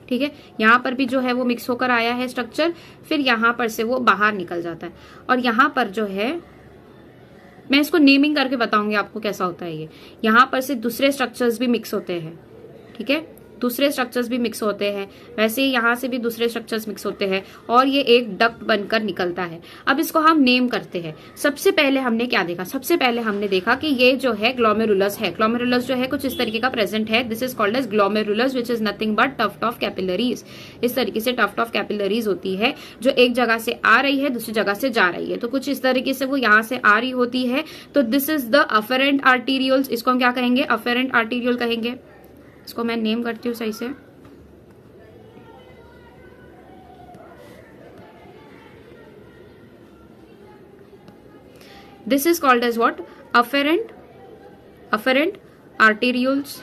ठीक है। यहाँ पर भी जो है वो मिक्स होकर आया है स्ट्रक्चर, फिर यहाँ पर से वो बाहर निकल जाता है और यहाँ पर जो है मैं इसको नेमिंग करके बताऊंगी आपको कैसा होता है ये। यहाँ पर से दूसरे स्ट्रक्चर्स भी मिक्स होते हैं, ठीक है। दूसरे स्ट्रक्चर्स भी मिक्स होते हैं, वैसे ही यहाँ से भी दूसरे स्ट्रक्चर्स मिक्स होते हैं और ये एक डक्ट बनकर निकलता है। अब इसको हम नेम करते हैं। सबसे पहले हमने क्या देखा, सबसे पहले हमने देखा कि ये जो है ग्लोमेरुलस है। ग्लोमेरुलस जो है कुछ इस तरीके का प्रेजेंट है। This is called as glomerulus which is nothing but tuft of capillaries. इस तरीके से टफ्ट ऑफ कैपिलरीज होती है जो एक जगह से आ रही है दूसरी जगह से जा रही है। तो कुछ इस तरीके से वो यहाँ से आ रही होती है। तो this is the afferent arterioles. इसको हम क्या कहेंगे, अफेरेंट आर्टीरियोल कहेंगे। इसको मैं नेम करती हूँ सही से। This is called as what, afferent arterioles.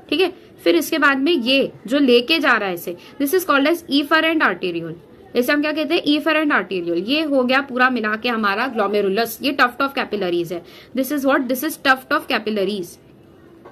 ठीक है, फिर इसके बाद में ये जो लेके जा रहा है इसे, this is called as efferent arteriole. इसे हम क्या कहते हैं, इफेरेंट आर्टीरियोल। ये हो गया पूरा मिला के हमारा ग्लोमेरुलस। ये टफ्ट ऑफ कैपिलरीज है। This is what, this is tuft of capillaries.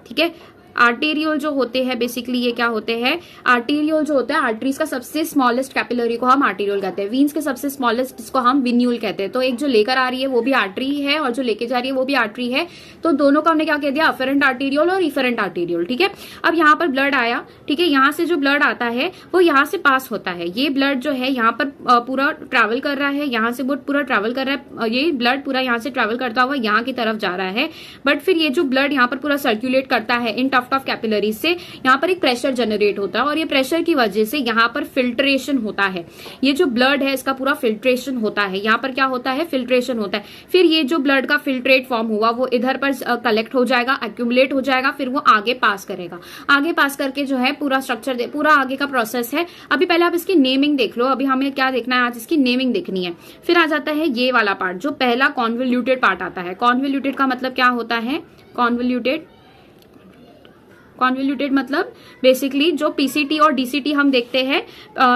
ठीक है, आर्टेरियोल जो होते हैं बेसिकली ये क्या होते हैं, आर्टेरियोल जो होता है आर्टरीज का सबसे स्मॉलेस्ट कैपिलरी को हम आर्टेरियोल कहते हैं। वीन्स के सबसे स्मॉलेस्ट इसको हम विन्यूल कहते हैं। तो एक जो लेकर आ रही है वो भी आर्टरी है और जो लेके जा रही है वो भी आर्टरी है। तो दोनों को हमने क्या कह दिया, अफेरेंट आर्टेरियोल और इफेरेंट आर्टेरियोल। ठीक है, अब यहाँ पर ब्लड आया। ठीक है, यहाँ से जो ब्लड आता है वो यहाँ से पास होता है। ये ब्लड जो है यहाँ पर पूरा ट्रैवल कर रहा है, यहाँ से वो पूरा ट्रैवल कर रहा है। ये ब्लड पूरा यहाँ से ट्रैवल करता हुआ यहाँ की तरफ जा रहा है। बट फिर ये जो ब्लड यहाँ पर पूरा सर्कुलेट करता है इन टफ्ट ऑफ कैपिलरीज से, यहाँ पर एक प्रेशर जनरेट होता है और ये प्रेशर की वजह से यहाँ पर फिल्ट्रेशन होता है। ये जो ब्लड है इसका पूरा फिल्ट्रेशन होता है। यहाँ पर क्या होता है, फिल्ट्रेशन होता है। फिर ये जो ब्लड का फिल्ट्रेट फॉर्म हुआ वो इधर पर कलेक्ट हो जाएगा, एक्यूमुलेट हो जाएगा, फिर वो आगे पास करेगा। आगे पास करके जो है पूरा स्ट्रक्चर, पूरा आगे का प्रोसेस है। अभी पहले आप इसकी नेमिंग देख लो। अभी हमें क्या देखना है, आज इसकी नेमिंग देखनी है। फिर आ जाता है ये वाला पार्ट, जो पहला कॉन्वोल्यूटेड पार्ट आता है। कॉन्वोल्यूटेड का मतलब क्या होता है, कॉन्वोल्यूटेड मतलब बेसिकली जो पीसीटी और डीसीटी हम देखते हैं,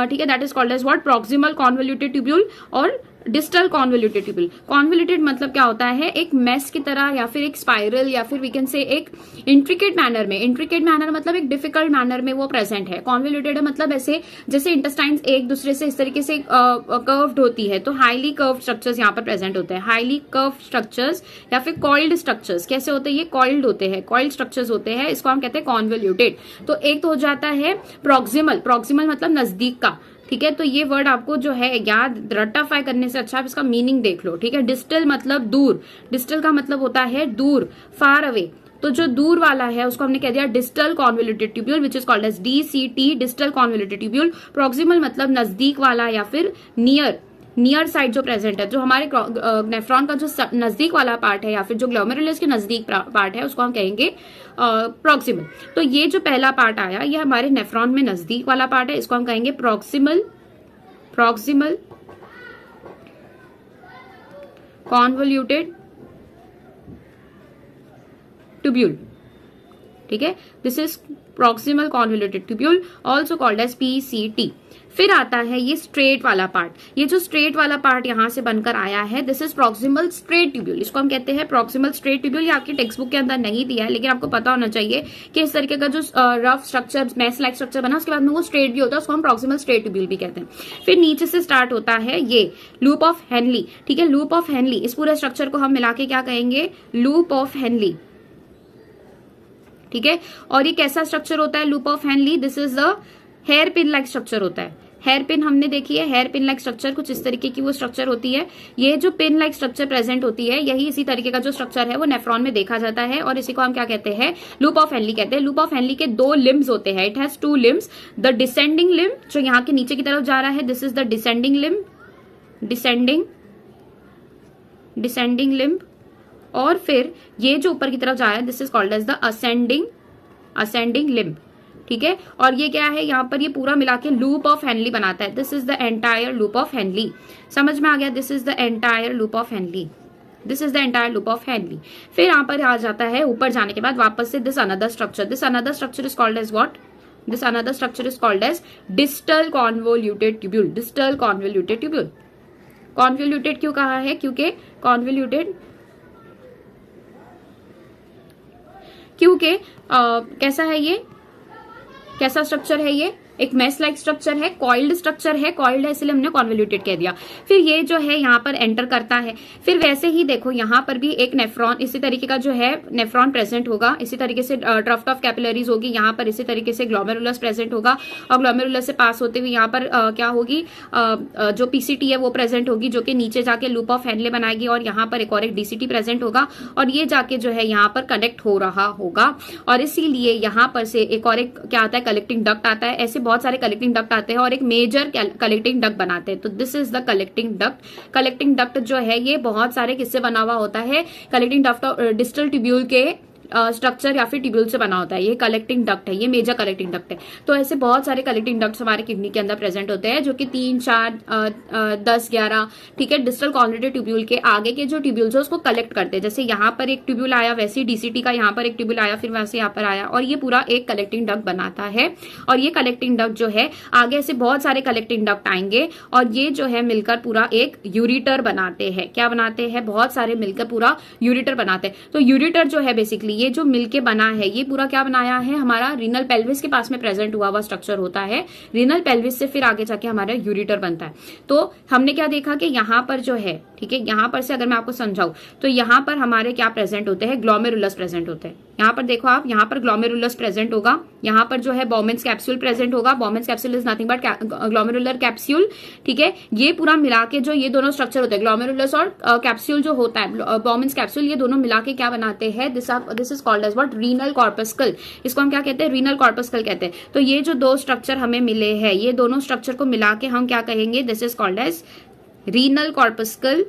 ठीक है, that is called as what, proximal convoluted tubule और डिस्टल कॉन्वोल्यूटेड ट्यूब्यूल। कॉन्वोल्यूटेड मतलब क्या होता है, एक मेस की तरह या फिर एक स्पाइरल या फिर वी कैन से एक इंट्रिकेट मैनर में। इंट्रिकेट मैनर मतलब एक डिफिकल्ट मैनर में वो प्रेजेंट है। कॉन्वोल्यूटेड मतलब ऐसे जैसे इंटेस्टाइन्स एक दूसरे से इस तरीके से कर्व्ड होती है, तो हाईली कर्व्ड स्ट्रक्चर्स यहाँ पर प्रेजेंट होते हैं। हाईली कर्व्ड स्ट्रक्चर्स या फिर कॉइल्ड स्ट्रक्चर्स कैसे होते हैं, ये कॉइल्ड होते हैं, कॉइल्ड स्ट्रक्चर्स होते हैं। इसको हम कहते हैं कॉन्वोल्यूटेड। तो एक तो हो जाता है प्रॉक्सिमल। प्रॉक्सिमल मतलब नजदीक का। ठीक है, तो ये वर्ड आपको जो है याद रट्टाफाई करने से अच्छा आप इसका मीनिंग देख लो। ठीक है, डिस्टल मतलब दूर। डिस्टल का मतलब होता है दूर, फार अवे। तो जो दूर वाला है उसको हमने कह दिया distal convoluted tubule which is called as DCT, distal convoluted tubule. Proximal मतलब नजदीक वाला या फिर नियर साइड जो प्रेजेंट है। जो हमारे नेफ्रॉन का जो नजदीक वाला पार्ट है या फिर जो ग्लोमेरुलस के नजदीक पार्ट है उसको हम कहेंगे प्रॉक्सिमल। तो ये जो पहला पार्ट आया ये हमारे नेफ्रॉन में नजदीक वाला पार्ट है, इसको हम कहेंगे प्रॉक्सिमल कॉन्वोल्यूटेड ट्यूब्यूल। ठीक है, this is proximal convoluted tubule also called as PCT. फिर आता है ये स्ट्रेट वाला पार्ट। ये जो स्ट्रेट वाला पार्ट यहां से बनकर आया है this is proximal straight tubule. इसको हम कहते हैं प्रॉक्सिमल स्ट्रेट ट्यूब्यूल। ये आपकी टेक्स्ट बुक के अंदर नहीं दिया है लेकिन आपको पता होना चाहिए कि इस तरीके का जो rough structure, mass like structure बना उसके बाद में वो स्ट्रेट भी होता है, उसको हम प्रॉक्सिमल स्ट्रेट ट्यूब्यूल भी कहते हैं। फिर नीचे से स्टार्ट होता है ये लूप ऑफ हेनली। ठीक है, लूप ऑफ हेनली, इस पूरे स्ट्रक्चर को हम मिला के क्या कहेंगे, लूप ऑफ हेनली। ठीक है, और ये कैसा स्ट्रक्चर होता है loop of Henle, this is the hairpin like structure होता है। हेयर पिन हमने देखी है, हेयर पिन लाइक स्ट्रक्चर कुछ इस तरीके की वो स्ट्रक्चर होती है। ये जो पिन लाइक स्ट्रक्चर प्रेजेंट होती है यही इसी तरीके का जो स्ट्रक्चर है वो नेफ्रॉन में देखा जाता है और इसी को हम क्या कहते हैं, लूप ऑफ हेनली कहते हैं। लूप ऑफ हेनली के दो लिम्स होते हैं, it has to limbs. The descending limb जो यहाँ के नीचे की तरफ जा रहा है this is the descending limb, descending limb. और फिर ये जो ऊपर की तरफ जा रहा है this is called as the ascending limb. ठीक है, और ये क्या है, यहाँ पर ये पूरा मिला के लूप ऑफ हेनली बनाता है। This is the entire loop of Henley. समझ में आ गया, this is the entire loop of Henle, this is the entire loop of Henley. फिर यहाँ पर आ जाता है ऊपर जाने के बाद वापस से this another structure is called as what, this another structure is called as distal convoluted tubule. Distal convoluted tubule. Convoluted क्यों कहा है, क्योंकि कॉन्वोल्यूटेड कैसा है ये, कैसा स्ट्रक्चर है ये, एक मेस लाइक स्ट्रक्चर है, कॉइल्ड स्ट्रक्चर है, कॉइल्ड है इसलिए हमने कॉन्वोल्यूटेड कह दिया। फिर ये जो है यहाँ पर एंटर करता है। फिर वैसे ही देखो यहाँ पर भी एक नेफ्रॉन इसी तरीके का जो है नेफ्रॉन प्रेजेंट होगा, इसी तरीके से ट्रफ्ट ऑफ कैपिलरीज होगी, यहाँ पर इसी तरीके से ग्लोमेरुलस प्रेजेंट होगा और ग्लोमेरुलस से पास होते हुए यहाँ पर क्या होगी, जो पीसीटी है वो प्रेजेंट होगी, जो कि नीचे जाके लूप ऑफ हेनले बनाएगी और यहाँ पर एक और एक डीसीटी प्रेजेंट होगा और ये जाके जो है यहाँ पर कनेक्ट हो रहा होगा और इसीलिए यहाँ पर से एक और एक क्या आता है, कलेक्टिंग डक्ट आता है। ऐसे बहुत सारे कलेक्टिंग डक्ट आते हैं और एक मेजर कलेक्टिंग डक्ट बनाते हैं। तो this is the collecting duct. Collecting duct जो है ये बहुत सारे किससे बना हुआ होता है, कलेक्टिंग डक्ट डिस्टल ट्यूब्यूल के स्ट्रक्चर या फिर ट्यूब्यूल से बना होता है। ये कलेक्टिंग डक्ट है, ये मेजर कलेक्टिंग डक्ट है। तो ऐसे बहुत सारे कलेक्टिंग डक्ट्स हमारे किडनी के अंदर प्रेजेंट होते हैं, जो कि 3, 4, 10, 11 ठीक है डिस्टल कॉन्वोल्यूटेड ट्यूब्यूल के आगे के जो ट्यूब्यूल्स है उसको कलेक्ट करते हैं। जैसे यहाँ पर एक ट्यूब्यूल आया, वैसे ही डीसीटी का यहाँ पर एक ट्यूब्यूल आया, फिर वैसे यहाँ पर आया और ये पूरा एक कलेक्टिंग डक्ट बनाता है। और ये कलेक्टिंग डक्ट जो है आगे से बहुत सारे कलेक्टिंग डक्ट आएंगे और ये जो है मिलकर पूरा एक यूरिटर बनाते हैं। क्या बनाते हैं, बहुत सारे मिलकर पूरा यूरिटर बनाते हैं। तो यूरिटर जो है बेसिकली ये जो मिलके बना है, ये पूरा क्या बनाया है, हमारा रीनल पेल्विस के पास में प्रेजेंट हुआ स्ट्रक्चर होता है। रीनल पेल्विस से फिर आगे जाके हमारा यूरिटर बनता है। तो हमने क्या देखा कि यहाँ पर जो है, ठीक है, यहाँ पर से अगर मैं आपको समझाऊं तो यहाँ पर हमारे क्या प्रेजेंट होते हैं, ग्लोमेरुलस प्रेजेंट होते हैं। यहाँ पर देखो आप, यहाँ पर ग्लोमेरुलस प्रेजेंट होगा, यहाँ पर जो है बॉमेंस कैप्सूल प्रेजेंट होगा। Bowman's capsule is nothing but glomerular capsule, ठीक है। ये पूरा मिला के जो ये दोनों स्ट्रक्चर होते हैं, ग्लोमेरुलस और कैप्सूल जो होता है, बॉमेंस कैप्सूल, ये दोनों मिला के क्या बनाते हैं, this is called as what, renal corpuscle. इसको हम क्या कहते हैं, रीनल कॉर्पस्कल कहते हैं। तो ये जो दो स्ट्रक्चर हमें मिले हैं, ये दोनों स्ट्रक्चर को मिला के हम क्या कहेंगे, this is called as renal corpuscle,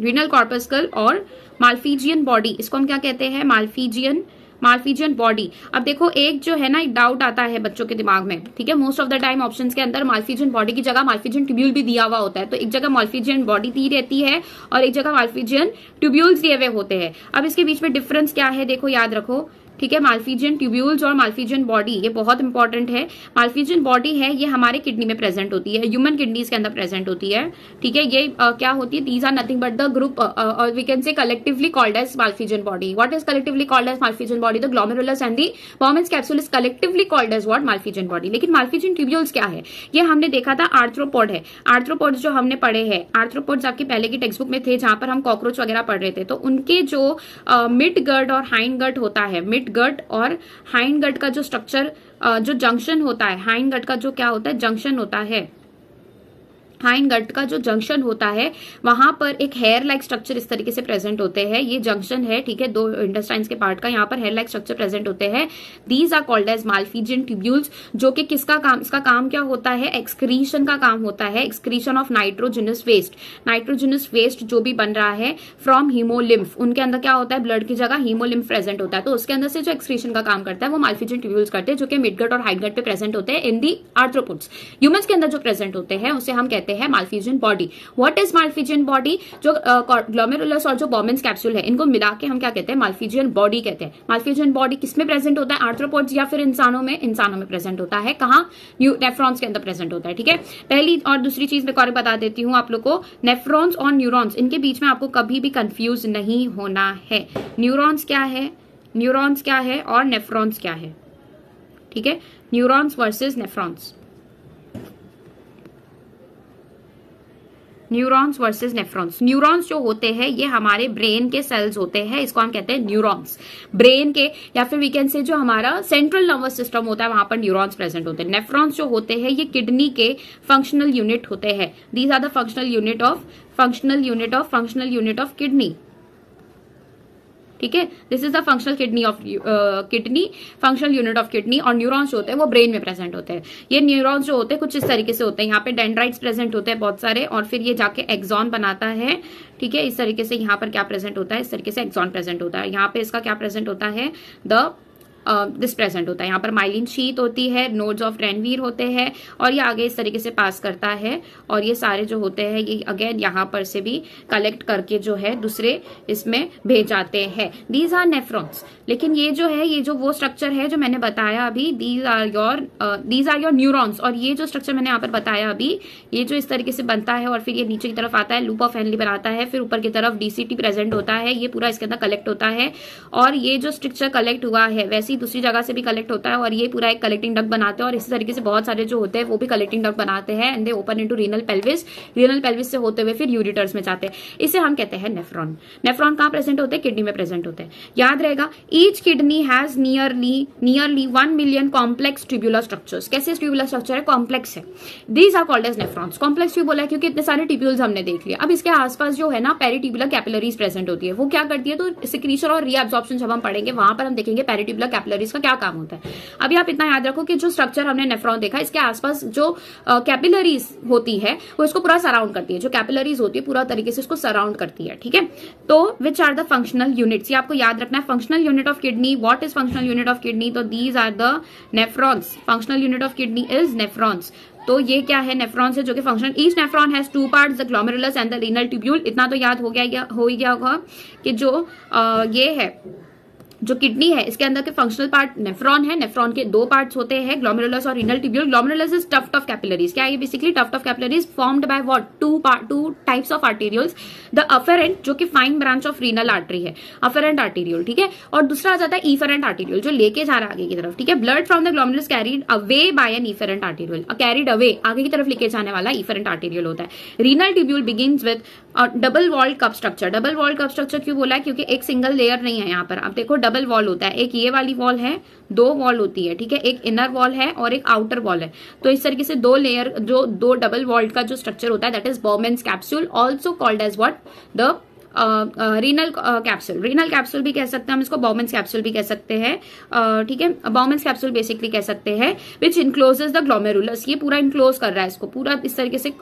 renal corpuscle और माल्फीजियन बॉडी, इसको हम क्या कहते हैं, माल्फीजियन बॉडी। अब देखो एक जो है ना, एक डाउट आता है बच्चों के दिमाग में, ठीक है, most of the time options के अंदर माल्फीजियन बॉडी की जगह माल्फीजियन ट्यूब्यूल भी दिया हुआ होता है। तो एक जगह माल्फीजियन बॉडी दी रहती है और एक जगह माल्फीजियन ट्यूब्यूल्स दिए हुए होते हैं। अब इसके बीच में डिफरेंस क्या है, देखो याद रखो, ठीक है। माल्फीजियन ट्यूब्यूल्स और माल्फीजियन बॉडी ये बहुत इंपॉर्टेंट है। माल्फीजियन बॉडी है ये हमारे किडनी में प्रेजेंट होती है, ह्यूमन किडनीज के अंदर प्रेजेंट होती है, ठीक है। ये क्या होती है, these are nothing but the group और we can say collectively called as Malpighian body. What is collectively called as Malpighian body, the glomerulus and the Bowman's capsule is collectively called as what, Malpighian body. लेकिन माल्फीजियन ट्यूब्यूल्स क्या है, ये हमने देखा था आर्थ्रोपोड है। आर्थ्रोपोड जो हमने पढ़े हैं, आर्थ्रोपोड्स आपकी पहले की टेक्स्ट बुक में थे, जहां पर हम कॉकरोच वगैरह पढ़ रहे थे। तो उनके जो मिड गर्ट और हाइंड गर्ट होता है, मिड गर्ट और हाइंड गट का जो स्ट्रक्चर, जो जंक्शन होता है, हाइंड गट का जो क्या होता है, जंक्शन होता है, हाइंड गट का जो जंक्शन होता है, वहां पर एक हेयर लाइक स्ट्रक्चर इस तरीके से प्रेजेंट होते हैं। ये जंक्शन है, ठीक है, दो इंटेस्टाइन्स के पार्ट का, यहाँ पर हेयर लाइक स्ट्रक्चर प्रेजेंट होते हैं। These are called as Malpighian tubules, जो कि किसका काम, इसका काम क्या होता है, एक्सक्रीशन का काम होता है, excretion of nitrogenous waste. Nitrogenous waste जो भी बन रहा है फ्रॉम हीमोलिम्फ, उनके अंदर क्या होता है, ब्लड की जगह हीमोलिम्फ प्रेजेंट होता है, तो उसके अंदर से जो एक्सक्रीशन का काम करता है वो माल्फीजियन ट्यूब्यूल्स करते हैं, जो कि मिडगट और हाइडगट पे प्रेजेंट होते हैं इन दी आर्थ्रोपोड्स। ह्यूमंस के अंदर जो प्रेजेंट होते हैं उसे हम कहते हैं Malpighian body. What is Malpighian body, जो ग्लोमेरुलस और जो बॉमेंस कैप्सूल है इनको मिला के हम क्या कहते हैं, माल्फीजियन बॉडी कहते हैं। माल्फीजियन बॉडी किसमें प्रेजेंट होता है, आर्थ्रोपोड्स या फिर इंसानों में, इंसानों में प्रेजेंट होता है। कहाँ, नेफ्रॉन्स के अंदर प्रेजेंट होता है, ठीक है। पहली और दूसरी चीज मैं और बता देती हूँ आप लोग को, नेफ्रॉन्स और न्यूरॉन्स, इनके बीच में आपको कभी भी कंफ्यूज नहीं होना है। न्यूरॉन्स क्या है, न्यूरॉन्स क्या है और नेफ्रॉन्स क्या है, ठीक है, neurons versus nephrons, neurons versus nephrons. Neurons जो होते हैं ये हमारे ब्रेन के सेल्स होते हैं, इसको हम कहते हैं न्यूरॉन्स। ब्रेन के या फिर वी कैन से जो हमारा सेंट्रल नर्वस सिस्टम होता है वहां पर न्यूरॉन्स प्रेजेंट होते हैं। नेफ्रॉन्स जो होते हैं ये किडनी के फंक्शनल यूनिट होते हैं। These are the functional unit of kidney, ठीक है। This is the functional functional unit of kidney. और न्यूरॉन्स जो होते हैं वो ब्रेन में प्रेजेंट होते हैं। ये न्यूरॉन्स जो होते हैं कुछ इस तरीके से होते हैं, यहाँ पे डेंड्राइट्स प्रेजेंट होते हैं बहुत सारे, और फिर ये जाके एक्सॉन बनाता है, ठीक है। इस तरीके से यहाँ पर क्या प्रेजेंट होता है, इस तरीके से एक्सॉन प्रेजेंट होता है। यहाँ पे इसका क्या प्रेजेंट होता है, दिस प्रेजेंट होता है। यहाँ पर माइलिन शीथ होती है, नोड्स ऑफ रेनवीर होते हैं, और ये आगे इस तरीके से पास करता है, और ये सारे जो होते हैं ये अगेन यहाँ पर से भी कलेक्ट करके जो है दूसरे इसमें भेज जाते हैं। These are nephrons. लेकिन ये जो है, ये जो वो स्ट्रक्चर है जो मैंने बताया अभी, दीज आर योर न्यूरॉन्स। और ये जो स्ट्रक्चर मैंने यहाँ पर बताया अभी, ये जो इस तरीके से बनता है और फिर ये नीचे की तरफ आता है, लूप ऑफ हेनली बनाता है, फिर ऊपर की तरफ डीसीटी प्रेजेंट होता है, ये पूरा इसके अंदर कलेक्ट होता है। और ये जो स्ट्रक्चर कलेक्ट हुआ है वैसे किसी दूसरी जगह से भी कलेक्ट होता है और ये पूरा एक कलेक्टिंग डक्ट बनाते हैं और इसी तरीके से बहुत सारे जो होते हैं वो भी कलेक्टिंग डक्ट बनाते हैं and they open into renal pelvis. Renal pelvis से होते हुए फिर यूरिटर्स में जाते हैं। इसे हम कहते हैं नेफ्रॉन। नेफ्रॉन कहाँ प्रेजेंट होते हैं? किडनी में प्रेजेंट होते हैं। याद रहेगा, each kidney has nearly 1 million complex tubular structures. कैसे ट्यूबुलर स्ट्रक्चर है? कॉम्प्लेक्स है। These are called as nephrons. Complex क्यों बोला है? क्योंकि इतने सारे ट्यूब्यूल्स हमने देख लिया। अब इसके आसपास जो है ना पेरिट्यूबुलर कैपिलरीज प्रेजेंट होती है। वो क्या करती है? तो सिक्रीशन और रीअब्जॉर्प्शन जब हम पढ़ेंगे वहां पर हम देखेंगे पेरिट्यूबुलर कैपिलरीज का क्या काम होता है। अभी आप इतना याद रखो कि जो स्ट्रक्चर हमने नेफ्रॉन देखा, इसके आसपास जो कैपिलरीज होती है वो इसको पूरा सराउंड करती है। जो कैपिलरीज होती है पूरा तरीके से इसको सराउंड करती है। ठीक है, तो which are the functional units, ये आपको याद रखना है। Functional unit of kidney, what is functional unit of kidney? तो these are the nephrons. Functional unit of kidney is nephrons. तो ये क्या है? नेफ्रॉन्स है जो कि function. Each nephron has 2 parts, the glomerulus and the renal tubule. इतना तो याद हो ही गया होगा कि जो ये है जो किडनी है इसके अंदर के फंक्शनल पार्ट नेफ्रॉन है। नेफ्रॉन के 2 पार्ट्स होते हैं, ग्लोमेरुलस और renal tubule. Glomerulus is tuft of capillaries. क्या है? Basically tuft of capillaries formed by what? 2 types of arterioles. The afferent जो कि fine branch of renal artery है, अफेरेंट आर्टेरियल। ठीक है, और दूसरा आ जाता है इफेरेंट आर्टेरियल जो लेके जा रहा है आगे की तरफ। ठीक है, blood from the glomerulus carried away by an efferent arteriole. Carried away, आगे की तरफ लेके जाने वाला इफेरेंट आर्टेरियल होता है। Renal tubule begins with double walled cup structure. Double walled cup structure क्यों बोला है? क्योंकि एक सिंगल लेयर नहीं है यहाँ पर। आप देखो डबल वॉल होता है, एक ये वाली वॉल है, 2 वॉल होती है। ठीक है, एक इनर वॉल है और एक आउटर वॉल है। तो इस तरीके से 2 लेयर, जो 2 डबल वॉल्ड का जो स्ट्रक्चर होता है that is Bowman's capsule, also called as what? The renal capsule. Renal capsule भी कह सकते हैं हम इसको, बॉमेन्स कैप्सूल भी कह सकते हैं। ठीक है, बॉमेन्स कैप्सूल बेसिकली कह सकते हैं विच इनक्लोजेस द ग्लोमेरुलस। ये पूरा इनक्लोज कर रहा है इसको, पूरा इस तरीके से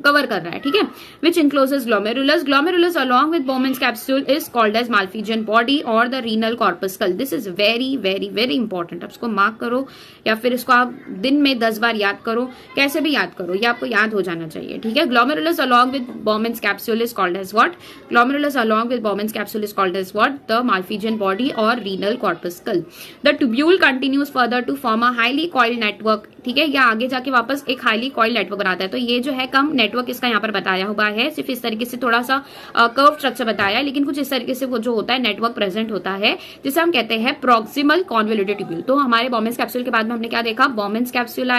कवर कर रहा है। ठीक है, which encloses glomerulus. Glomerulus along with Bowman's capsule is called as Malpighian body और the renal corpuscle. This is very very very important. आप इसको मार्क करो या फिर इसको आप दिन में 10 बार याद करो, कैसे भी याद करो, ये आपको याद हो जाना चाहिए। ठीक है, glomerulus along with Bowman's capsule is called as what? Glomerulus along with Bowman's capsule is called as what? The Malpighian body और renal corpuscle. The tubule continues further to form a highly coiled network. ठीक है, या आगे जाके वापस एक हाईली कॉइल्ड नेटवर्क बनाता है। तो ये जो है कम नेटवर्क इसका यहाँ पर बताया हुआ है, सिर्फ इस तरीके से थोड़ा सा कर्व स्ट्रक्चर बताया है, लेकिन कुछ इस तरीके से वो जो होता है नेटवर्क प्रेजेंट होता है जिसे हम कहते हैं प्रॉक्सिमल कॉन्वोल्यूटेड ट्यूब्यूल। तो हमारे बॉमेन्स कैप्सूल के बाद में हमने क्या देखा? बॉमेन्स कैप्सूल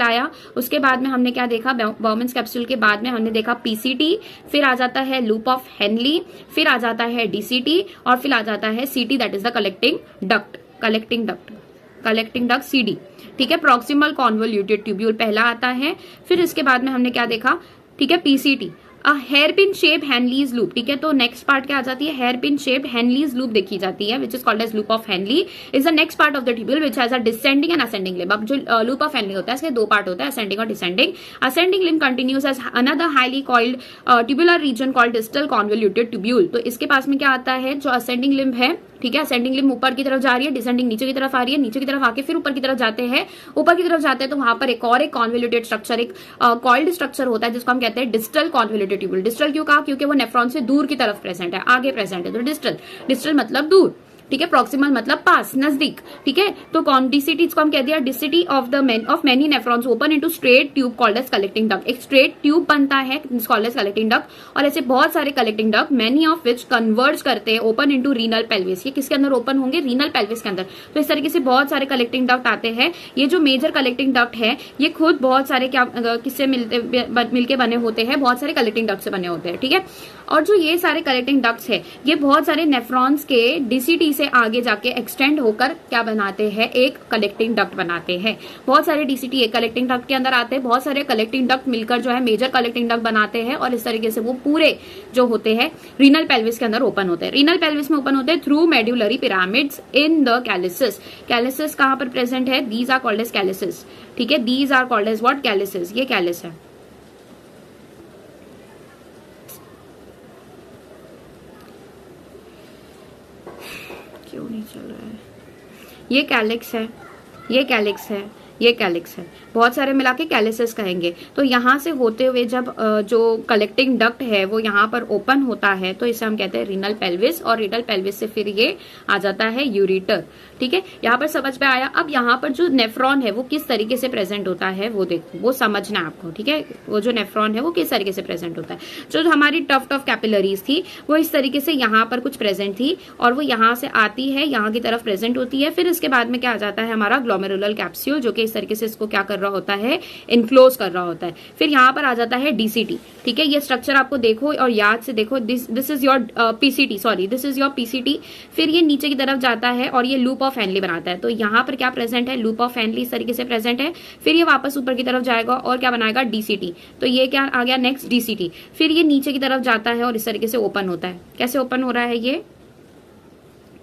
आया। उसके बाद में हमने क्या देखा? बॉमेन्स कैप्सूल के बाद में हमने देखा पीसीटी, फिर आ जाता है लूप ऑफ हेनली, फिर आ जाता है डीसीटी और फिर आ जाता है सीटी that is the collecting duct CD. ठीक है, प्रॉक्सिमल कॉन्वोल्यूटेड ट्यूब्यूल पहला आता है। फिर इसके बाद में हमने क्या देखा? ठीक है, पीसीटी, हेयरपिन शेप हेनलीज लूप। ठीक है, तो नेक्स्ट पार्ट क्या आ जाती है? हेयरपिन शेप हेनलीज लूप देखी जाती है which is called as loop of Henley. Is the next part of the tubule which has a descending and ascending limb. अब जो लूप ऑफ हेनली होता है इसके 2 पार्ट होता है, असेंडिंग और descending. Ascending limb continues as another highly coiled tubular region called distal convoluted tubule. तो इसके पास में क्या आता है? जो असेंडिंग लिम्ब है, ठीक है, असेंडिंग लिम्ब ऊपर की तरफ जा रही है, डिसेंडिंग नीचे की तरफ आ रही है, नीचे की तरफ आके फिर ऊपर की तरफ जाते हैं। ऊपर की तरफ जाते हैं तो वहां पर एक कॉन्वोल्यूटेड स्ट्रक्चर, एक कॉइल्ड स्ट्रक्चर होता है जिसको हम कहते हैं डिस्टल कॉन्वोल्यूटेड ट्यूब्यूल। डिस्टल क्यों कहा? क्योंकि वो नेफ्रॉन से दूर की तरफ प्रेजेंट है, आगे प्रेजेंट है, तो डिस्टल मतलब दूर। ठीक है, प्रॉक्सिमल मतलब पास, नजदीक। ठीक है, तो डीसीटी को हम कह दिया distal of many nephrons open into straight tube called as collecting duct. एक स्ट्रेट ट्यूब बनता है कॉल्ड एज कलेक्टिंग डक्ट और ऐसे बहुत सारे collecting duct, many of which converge करते हैं ओपन इनटू रीनल पेल्विस। ये किसके अंदर ओपन होंगे? रीनल पेल्विस के अंदर। तो इस तरीके से बहुत सारे कलेक्टिंग डक्ट आते हैं। ये जो मेजर कलेक्टिंग डक्ट है ये खुद बहुत सारे किससे मिलके बने होते हैं? बहुत सारे कलेक्टिंग डक्ट से बने होते हैं। ठीक है, और जो ये सारे कलेक्टिंग डक्ट्स है ये बहुत सारे नेफ्रॉन्स के डीसीटी से आगे जाके एक्सटेंड होकर क्या बनाते हैं? एक कलेक्टिंग डक्ट बनाते हैं। बहुत सारे डीसीटी एक कलेक्टिंग डक्ट के अंदर आते हैं, बहुत सारे कलेक्टिंग डक्ट मिलकर जो है मेजर कलेक्टिंग डक्ट बनाते हैं और इस तरीके से वो पूरे जो होते हैं रीनल पेल्विस के अंदर ओपन होते हैं। रीनल पेल्विस में ओपन होते हैं through medullary pyramids in the calyces. Calyces कहां पर प्रेजेंट है? These are called as calyces. ठीक है, these are called as what? Calyces. ये कैलिस है। क्यों नहीं चल रहा है? ये कैलिक्स है, ये कैलिक्स है, ये कैलिक्स है, बहुत सारे मिला के कैलिसेस कहेंगे। तो यहाँ से होते हुए जब जो कलेक्टिंग डक्ट है वो यहाँ पर ओपन होता है तो इसे हम कहते हैं रीनल पेल्विस, और रीनल पेल्विस से फिर ये आ जाता है यूरेटर। ठीक है, यहाँ पर समझ में आया। अब यहाँ पर जो नेफ्रॉन है वो किस तरीके से प्रेजेंट होता है वो देखो, वो समझना है आपको। ठीक है, वो जो नेफ्रॉन है वो किस तरीके से प्रेजेंट होता है। जो हमारी टफ्ट ऑफ कैपिलरीज थी वो इस तरीके से यहाँ पर कुछ प्रेजेंट थी और वो यहाँ से आती है, यहाँ की तरफ प्रेजेंट होती है। फिर इसके बाद में क्या आ जाता है हमारा ग्लोमेरुलर कैप्सूल, जो कि इस तरीके से इसको क्या कर रहा होता है, इनक्लोज कर रहा होता है। फिर यहाँ पर आ जाता है डीसीटी। ठीक है, ये स्ट्रक्चर आपको देखो और याद से देखो, this is your PCT, sorry this is your PCT. फिर ये नीचे की तरफ जाता है और ये लूप ऑफ हेनली बनाता है। तो यहाँ पर क्या प्रेजेंट है, लूप ऑफ हेनली इस तरीके से प्रेजेंट है। फिर ये वापस ऊपर की तरफ जाएगा और क्या बनाएगा, डीसीटी। तो ये क्या आ गया नेक्स्ट, डीसीटी। फिर ये नीचे की तरफ जाता है और इस तरीके से ओपन होता है। कैसे ओपन हो रहा है ये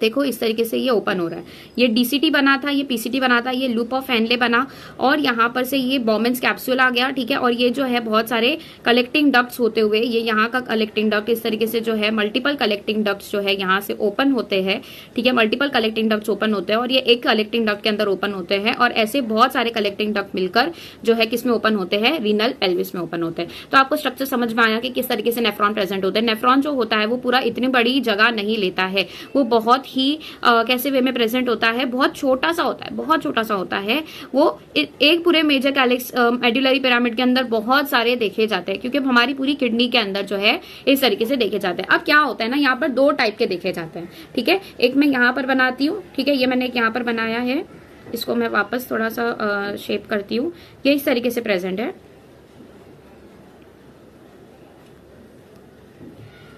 देखो, इस तरीके से ये ओपन हो रहा है। ये डीसीटी बना था, ये पीसीटी बना था, ये लूप ऑफ हेनले बना और यहाँ पर से ये बॉमेंस कैप्सूल आ गया। ठीक है, और ये जो है बहुत सारे कलेक्टिंग डक्ट्स होते हुए, ये यहाँ का कलेक्टिंग डक्ट इस तरीके से जो है मल्टीपल कलेक्टिंग डक्ट्स जो है यहाँ से ओपन होते हैं। ठीक है, मल्टीपल कलेक्टिंग डक्ट्स ओपन होते हैं और ये एक कलेक्टिंग डक्ट के अंदर ओपन होते हैं और ऐसे बहुत सारे कलेक्टिंग डक्ट मिलकर जो है किस में ओपन होते हैं, रीनल पेल्विस में ओपन होते हैं। तो आपको स्ट्रक्चर समझ में आया कि किस तरीके से नेफ्रॉन प्रेजेंट होते हैं। नेफ्रॉन जो होता है वो पूरा इतनी बड़ी जगह नहीं लेता है, वो बहुत ही कैसे वे में प्रेजेंट होता है, बहुत छोटा सा होता है, बहुत छोटा सा होता है। वो एक पूरे मेजर कैलिक्स मेडुलरी पिरामिड के अंदर बहुत सारे देखे जाते हैं, क्योंकि हमारी पूरी किडनी के अंदर जो है इस तरीके से देखे जाते हैं। अब क्या होता है ना, यहाँ पर दो टाइप के देखे जाते हैं। ठीक है, एक मैं यहाँ पर बनाती हूँ। ठीक है, ये मैंने एक यहाँ पर बनाया है, इसको मैं वापस थोड़ा सा शेप करती हूँ। ये इस तरीके से प्रेजेंट है।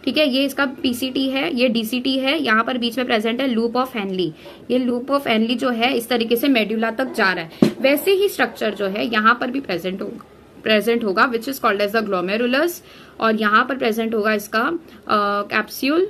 ठीक है, ये इसका पीसीटी है, ये डीसीटी है, यहाँ पर बीच में प्रेजेंट है लूप ऑफ हेनली। ये लूप ऑफ हेनली जो है इस तरीके से मेडुला तक जा रहा है। वैसे ही स्ट्रक्चर जो है यहाँ पर भी प्रेजेंट होगा which is called as the glomerulus, और यहाँ पर प्रेजेंट होगा इसका कैप्सूल।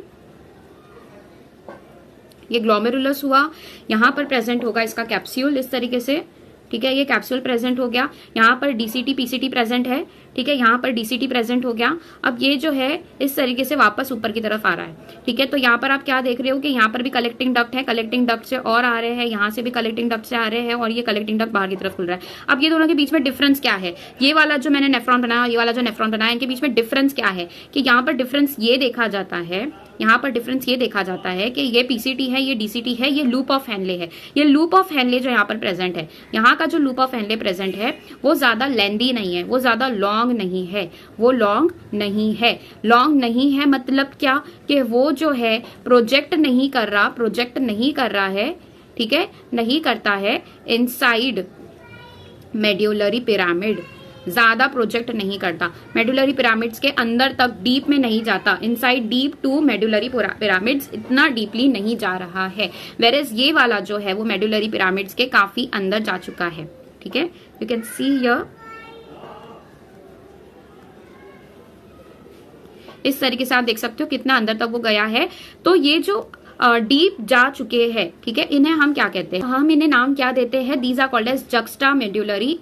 ये ग्लोमेरुलस हुआ, यहाँ पर प्रेजेंट होगा इसका कैप्सूल इस तरीके से। ठीक है, ये कैप्सूल प्रेजेंट हो गया। यहाँ पर डीसीटी पीसीटी प्रेजेंट है। ठीक है, यहाँ पर डीसीटी प्रेजेंट हो गया। अब ये जो है इस तरीके से वापस ऊपर की तरफ आ रहा है। ठीक है, तो यहाँ पर आप क्या देख रहे हो कि यहाँ पर भी कलेक्टिंग डक्ट है, कलेक्टिंग डक्ट से और आ रहे हैं, यहाँ से भी कलेक्टिंग डक्ट से आ रहे हैं और ये कलेक्टिंग डक्ट बाहर की तरफ खुल रहा है। अब ये दोनों के बीच में डिफरेंस क्या है, ये वाला जो मैंने नेफ्रॉन बनाया, ये वाला जो नेफ्रॉन बनाया, इनके बीच में डिफरेंस क्या है कि यहाँ पर डिफरेंस ये देखा जाता है, यहाँ पर डिफरेंस ये देखा जाता है कि ये पीसीटी है, ये डीसीटी है, ये लूप ऑफ हेनले है। ये लूप ऑफ हेनले जो यहाँ पर प्रेजेंट है, यहाँ का जो लूप ऑफ हेनले प्रेजेंट है वो ज्यादा लेंदी नहीं है, वो ज्यादा लॉन्ग नहीं है, वो लॉन्ग नहीं है। लॉन्ग नहीं है मतलब क्या कि वो जो है प्रोजेक्ट नहीं कर रहा है। ठीक है, नहीं करता है इनसाइड मेड्यूलरी पिरामिड, ज्यादा प्रोजेक्ट नहीं करता, मेडुलरी पिरामिड्स के अंदर तक डीप में नहीं जाता, inside deep to medullary pyramids इतना डीपली नहीं जा रहा है। वेरेज ये वाला जो है वो मेडुलरी पिरामिड्स के काफी अंदर जा चुका है। ठीक है, यू कैन सी हियर, इस तरीके से आप देख सकते हो कितना अंदर तक वो गया है। तो ये जो डीप जा चुके हैं, ठीक है, इन्हें हम क्या कहते हैं, हम इन्हें नाम क्या देते हैं, these are called as juxtamedullary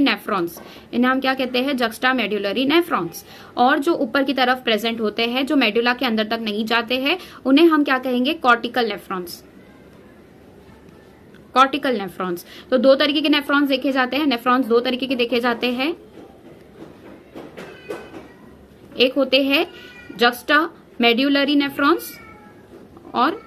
nephrons. इन्हें हम क्या कहते हैं, जक्स्टा मेड्यूलरी नेफ्रॉन्स। और जो ऊपर की तरफ प्रेजेंट होते हैं, जो मेडुला के अंदर तक नहीं जाते हैं, उन्हें हम क्या कहेंगे, कॉर्टिकल नेफ्रॉन्स। Cortical nephrons. तो दो तरीके के नेफ्रॉन्स देखे जाते हैं, नेफ्रॉन्स दो तरीके के देखे जाते हैं, एक होते हैं जक्स्टा मेड्यूलरी नेफ्रॉन्स और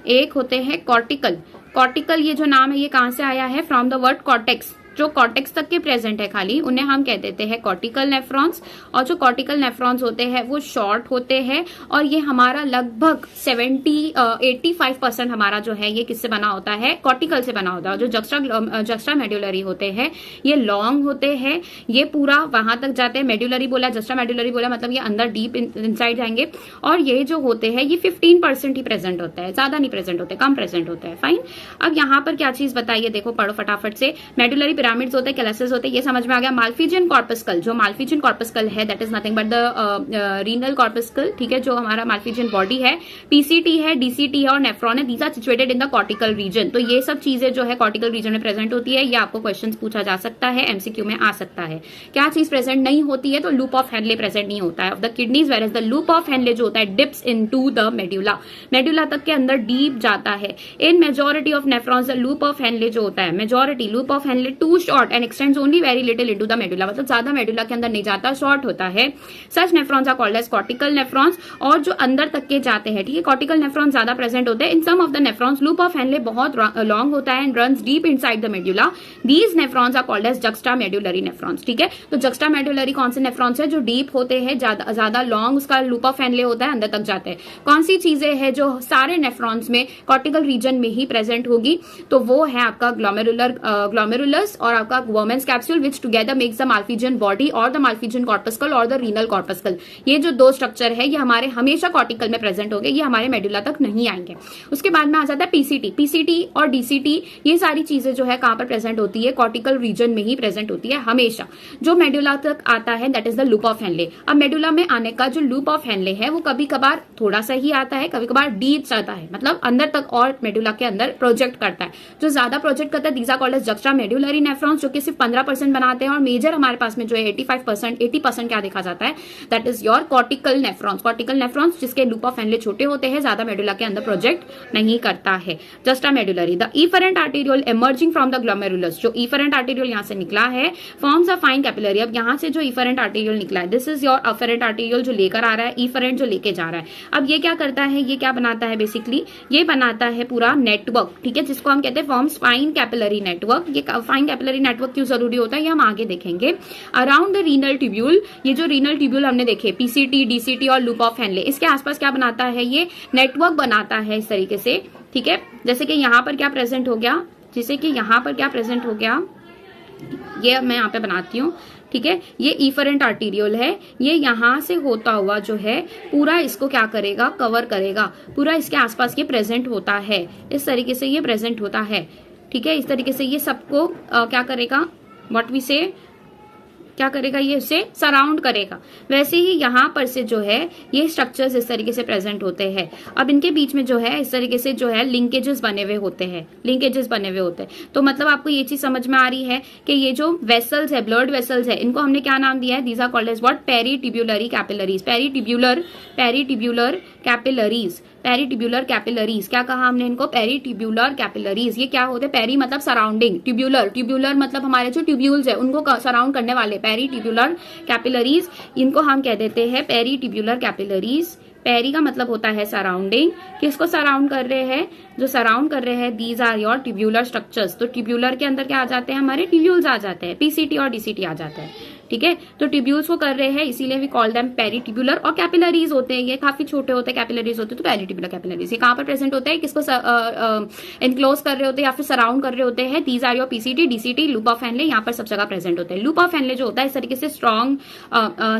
एक होते हैं कॉर्टिकल। कॉर्टिकल ये जो नाम है ये कहां से आया है, फ्रॉम द वर्ड कॉर्टेक्स। जो कॉर्टेक्स तक के प्रेजेंट है खाली, उन्हें हम कह देते हैं कॉर्टिकल नेफ्रॉन्स। और जो कॉर्टिकल नेफ्रॉन्स होते हैं वो शॉर्ट होते हैं और ये हमारा लगभग 85% हमारा जो है ये किससे बना होता है, कॉर्टिकल से बना होता है। जो जक्स्टा मेड्यूलरी होते हैं ये लॉन्ग होते हैं, ये पूरा वहां तक जाते हैं। मेड्यूलरी बोला, जक्स्टा मेड्यूलरी बोला, मतलब ये अंदर डीप इनसाइड जाएंगे। और ये जो होते हैं ये 15% ही प्रेजेंट होता है, ज्यादा नहीं प्रेजेंट होते, कम प्रेजेंट होता है। फाइन। अब यहाँ पर क्या चीज बताइए, देखो पढ़ो फटाफट से। मेड्यूलरी पिरामिड्स होते हैं, कैलसेस होते हैं, ये समझ में आ गया। माल्फिजियन कॉर्पस्कल, जो माल्फिजियन कॉर्पस्कल है that is nothing but the renal corpuscle, ठीक है, जो हमारा माल्फिजियन बॉडी है। पीसीटी है, डीसीटी है और नेफ्रॉन है, these are situated in the cortical region. तो ये सब चीजें जो है कॉर्टिकल रीजन में प्रेजेंट होती है। ये आपको क्वेश्चन पूछा जा सकता है, एमसीक्यू में आ सकता है। क्या चीज प्रेजेंट नहीं होती है, तो लूप ऑफ हेनले प्रेजेंट नहीं होता है of the kidneys, whereas the loop of Henle जो होता है dips into the medulla, medulla तक के अंदर डीप जाता है। In majority of nephrons the loop of Henle जो होता है, majority loop of Henle too short and extends only very little into the medulla, मतलब ज्यादा मेडुला के अंदर नहीं जाता, शॉर्ट होता है। Such nephrons are called as cortical nephrons, और जो अंदर तक के जाते हैं, ठीक है, कॉर्टिकल नेफ्रॉन्स ज्यादा प्रेजेंट होते हैं। In some of the nephrons loop of Henle बहुत लॉन्ग होता है and runs deep inside the medulla, these nephrons are called as juxtamedullary nephrons, ठीक है। तो जक्स्टा मेडुलरी कौन से नेफ्रॉन्स है, जो डीप होते हैं, ज्यादा लॉन्ग उसका लूप ऑफ हेनले होता है, अंदर तक जाते हैं। कौन सी चीजें हैं जो सारे नेफ्रॉन्स में कॉर्टिकल रीजन में ही प्रेजेंट होगी, तो वो है आपका ग्लोमेरुलस और आपका women's capsule, which together makes the Malpighian body और द माल्फिजियन कॉर्पस्कल और द रीनल कॉर्पस्कल। ये जो दो स्ट्रक्चर है ये हमारे हमेशा कॉर्टिकल में प्रेजेंट होंगे, ये हमारे मेडुला तक नहीं आएंगे। उसके बाद में आ जाता है पीसीटी, पीसीटी और डीसीटी, ये सारी चीजें जो है कहां पर प्रेजेंट होती है, कॉर्टिकल रीजन में ही प्रेजेंट होती है हमेशा। जो मेडुला तक आता है that is the loop of Henley. अब मेडुला में आने का जो लूप ऑफ हेनले है वो कभी कभार थोड़ा सा ही आता है, कभी कभार डीप जाता है, मतलब अंदर तक और मेडुला के अंदर प्रोजेक्ट करता है। जो ज्यादा प्रोजेक्ट करता है these are called as juxtamedullary nephrons, जो कि सिर्फ 15% बनाते हैं, और मेजर हमारे पास में जो है 80% क्या देखा जाता है, that is your cortical nephrons, cortical nephrons जिसके लूप ऑफ हेनले छोटे होते हैं, ज्यादा मेडुला के अंदर प्रोजेक्ट नहीं करता है। Juxta medullary, the efferent arteriole emerging from the glomerulus, जो इफरेंट आर्टेरियोल यहां से निकला है, फॉर्म्स अ फाइन कैपिलरी। अब यहां से जो इफरेंट आर्टेरियोल निकला है, this is your afferent arteriole जो लेकर आ रहा है, इफरेंट जो लेके जा रहा है। अब ये क्या करता है, ये क्या बनाता है, बेसिकली ये बनाता है पूरा नेटवर्क, ठीक है, जिसको हम कहते हैं फॉर्म्स फाइन कैपिलरी नेटवर्क। ये फाइन कैपिलरी नेटवर्क क्यों जरूरी होता है ये हम आगे देखेंगे। अराउंड द रीनल ट्यूब्यूल, ये जो रीनल ट्यूब्यूल हमने देखे पीसीटी, डीसीटी और लूप ऑफ हेनले, इसके आसपास क्या बनाता है, ये नेटवर्क बनाता है इस तरीके से, ठीक है। जैसे कि यहाँ पर क्या प्रेजेंट हो गया, जैसे कि यहाँ पर क्या प्रेजेंट हो गया, ये मैं यहाँ पे बनाती हूँ, ठीक है। ये इफरेंट आर्टेरियोल है, ये यहां से होता हुआ जो है पूरा इसको क्या करेगा, कवर करेगा, पूरा इसके आसपास ये प्रेजेंट होता है, इस तरीके से ये प्रेजेंट होता है, ठीक है। इस तरीके से ये सबको क्या करेगा, व्हाट वी से, क्या करेगा, ये उसे सराउंड करेगा। वैसे ही यहाँ पर से जो है ये स्ट्रक्चर्स इस तरीके से प्रेजेंट होते हैं। अब इनके बीच में जो है इस तरीके से जो है लिंकेजेस बने हुए होते हैं, लिंकेजेस बने हुए होते हैं। तो मतलब आपको ये चीज समझ में आ रही है कि ये जो वेसल्स है, ब्लड वेसल्स है, इनको हमने क्या नाम दिया है, these are called as what, peritubular capillaries, peritubular capillaries, peritubular capillaries. क्या कहा हमने इनको, पेरीटिब्यूलर कैपिलरीज। ये क्या होते हैं, पेरी मतलब सराउंडिंग, ट्यूब्यूलर, ट्यूब्यूलर मतलब हमारे जो ट्यूब्यूल्स है उनको सराउंड करने वाले, पेरीटिब्यूलर कैपिलरीज, इनको हम कह देते हैं पेरीटिब्यूलर कैपिलरीज। पेरी का मतलब होता है सराउंडिंग, किसको सराउंड कर रहे हैं, जो सराउंड कर रहे हैं, these are your tubular structures. तो ट्यूब्यूलर के अंदर क्या आ जाते हैं, हमारे ट्यूब्यूल्स आ जाते हैं, पीसीटी और डीसीटी आ जाते हैं, ठीक है। तो ट्यूब्यूल्स को कर रहे हैं, इसीलिए वी कॉल देम पेरीटिब्यूलर। और कैपिलरीज होते हैं, ये काफी छोटे होते हैं, कैपिलरीज होते हैं, तो पेरीटिब्यूलर कैपिलरीज। ये कहां पर प्रेजेंट होते हैं, किसको इनक्लोज कर रहे होते हैं या फिर सराउंड कर रहे होते हैं, these are your PCT, DCT, loop of Henle, यहाँ पर सब जगह प्रेजेंट होते हैं। लूप ऑफ हेनले जो होता है इस तरीके से स्ट्रॉन्ग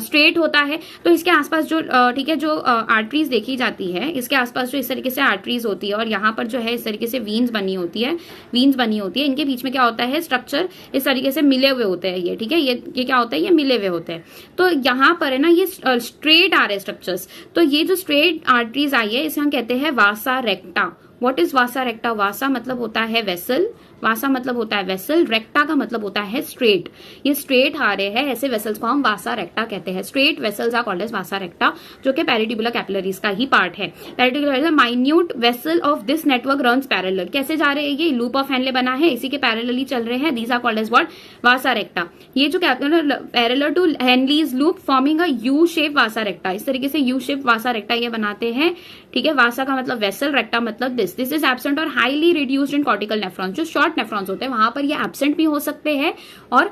स्ट्रेट होता है, तो इसके आसपास जो ठीक है जो आर्टरीज देखी जाती है, इसके आसपास जो इस तरीके से आर्टरीज होती है और यहाँ पर जो है इस तरीके से वीन्स बनी होती है, इनके बीच में क्या होता है, स्ट्रक्चर इस तरीके से मिले हुए होते हैं, ये ठीक है, ये क्या होता है, ये मिले हुए होते हैं। तो यहाँ पर है ना ये स्ट्रेट आ रहे स्ट्रक्चर्स, तो ये जो स्ट्रेट आर्टरीज आई है इसे हम कहते हैं वासा रेक्टा। व्हाट इज वासा रेक्टा, वासा मतलब होता है वेसल, वासा मतलब होता है वेसल, रेक्टा का मतलब होता है स्ट्रेट। ये स्ट्रेट आ रहे हैं, ऐसे वेसल्स को हम वासा रेक्टा कहते हैं। Straight vessels are called as vasa recta, जो कि पेरीटिब्यूलर कैपिलरीज का ही पार्ट है। Peritubular minute vessel of this network runs parallel, कैसे जा रहे हैं, ये लूप ऑफ हेनले बना है, इसी के पैरेलली चल रहे हैं, these are called as what, vasa recta. ये जो parallel to Henle's loop forming a U shape vasa recta, इस तरीके से यू शेप वासा रेक्टा ये बनाते हैं, ठीक है। वासा का मतलब वेसल, रेक्टा मतलब दिस इज एब्सेंट और highly reduced in cortical nephrons. जो शॉर्ट नेफ्रॉन्स होते हैं वहां पर ये एब्सेंट भी हो सकते हैं और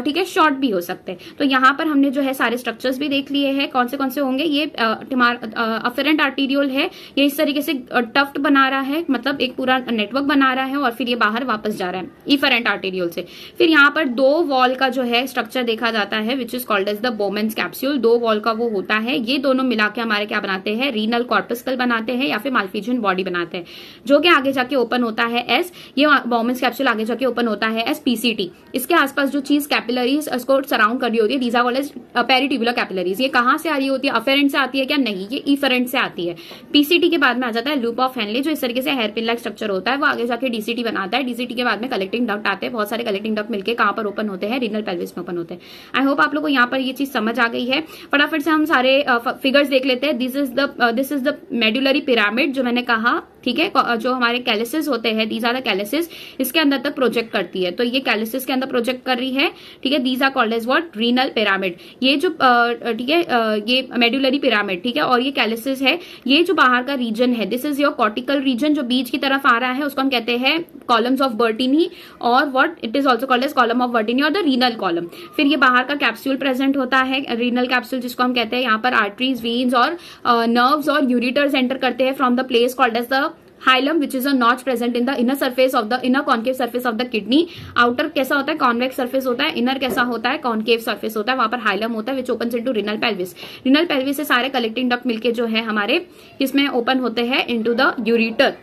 ठीक है शॉर्ट भी हो सकते हैं। तो यहाँ पर हमने जो है सारे स्ट्रक्चर्स भी देख लिए हैं, कौन से होंगे। ये अफेरेंट आर्टेरियोल है, ये इस तरीके से टफ्ट बना रहा है, मतलब एक पूरा नेटवर्क बना रहा है और फिर ये बाहर वापस जा रहा है इफेरेंट आर्टेरियोल से। फिर यहाँ पर दो वॉल का जो है स्ट्रक्चर देखा जाता है which is called as the Bowman's capsule. दो वॉल का वो होता है, ये दोनों मिला के हमारे क्या बनाते हैं, रीनल कॉर्पस्कल बनाते हैं या फिर माल्फिजियन बॉडी बनाते हैं, जो कि आगे जाके ओपन होता है एस। ये बोमेन्स बॉमेंस कैप्सूल आगे जाके ओपन होता है एज पीसीटी। इसके आसपास जो चीज कैपिलरीज उसको सराउंड कर रही होती है, these are called as peritubular capillaries. ये कहां से आ रही होती है? अफेरेंट से आती है क्या? नहीं, ये इफेरेंट से आती है। पीसीटी के बाद में आ जाता है लूप ऑफ हेनले, जो इस तरीके से हेयरपिन लाइक स्ट्रक्चर होता है, वो आगे जाके डीसीटी बनाता है। डीसीटी के बाद में कलेक्टिंग डक्ट आते हैं, बहुत सारे कलेक्टिंग डक्ट मिलकर कहां पर ओपन होते हैं? रीनल पेल्विस में ओपन होते हैं। आई होप आप लोग को यहाँ पर ये चीज समझ आ गई है। फटाफट से हम सारे फिगर्स देख लेते हैं। This is the medullary pyramid जो मैंने कहा, ठीक है, जो हमारे कैलिसिस होते हैं, दीज आर द कैलिसिस, इसके अंदर तक प्रोजेक्ट करती है, तो ये कैलिसिस के अंदर प्रोजेक्ट कर रही है, ठीक है। These are called as what? Renal pyramid. ये जो ठीक है ये मेडुलरी पिरामिड, ठीक है, और ये कैलिसिस है। ये जो बाहर का रीजन है, this is your cortical region, जो बीच की तरफ आ रहा है, उसको हम कहते हैं कॉलम्स ऑफ बर्टिनी, और what it is also called as column of Bertini और द रीनल कॉलम। फिर ये बाहर का कैप्सूल प्रेजेंट होता है, रीनल कैप्सूल, जिसको हम कहते हैं यहाँ पर आर्टरीज, वेन्स और नर्व्स और यूरिटर्स एंटर करते हैं from the place called as the hilum, which is a notch present in the inner surface of the inner concave surface of the kidney. Outer कैसा होता है? कॉन्वेक्स सरफेस होता है। इनर कैसा होता है? कॉन्केव सरफेस होता है। वहां पर हाइलम होता है, विच opens into renal pelvis. Renal pelvis से सारे कलेक्टिंग डक्ट मिलके जो है हमारे इसमें ओपन होते हैं इनटू द यूरिटर।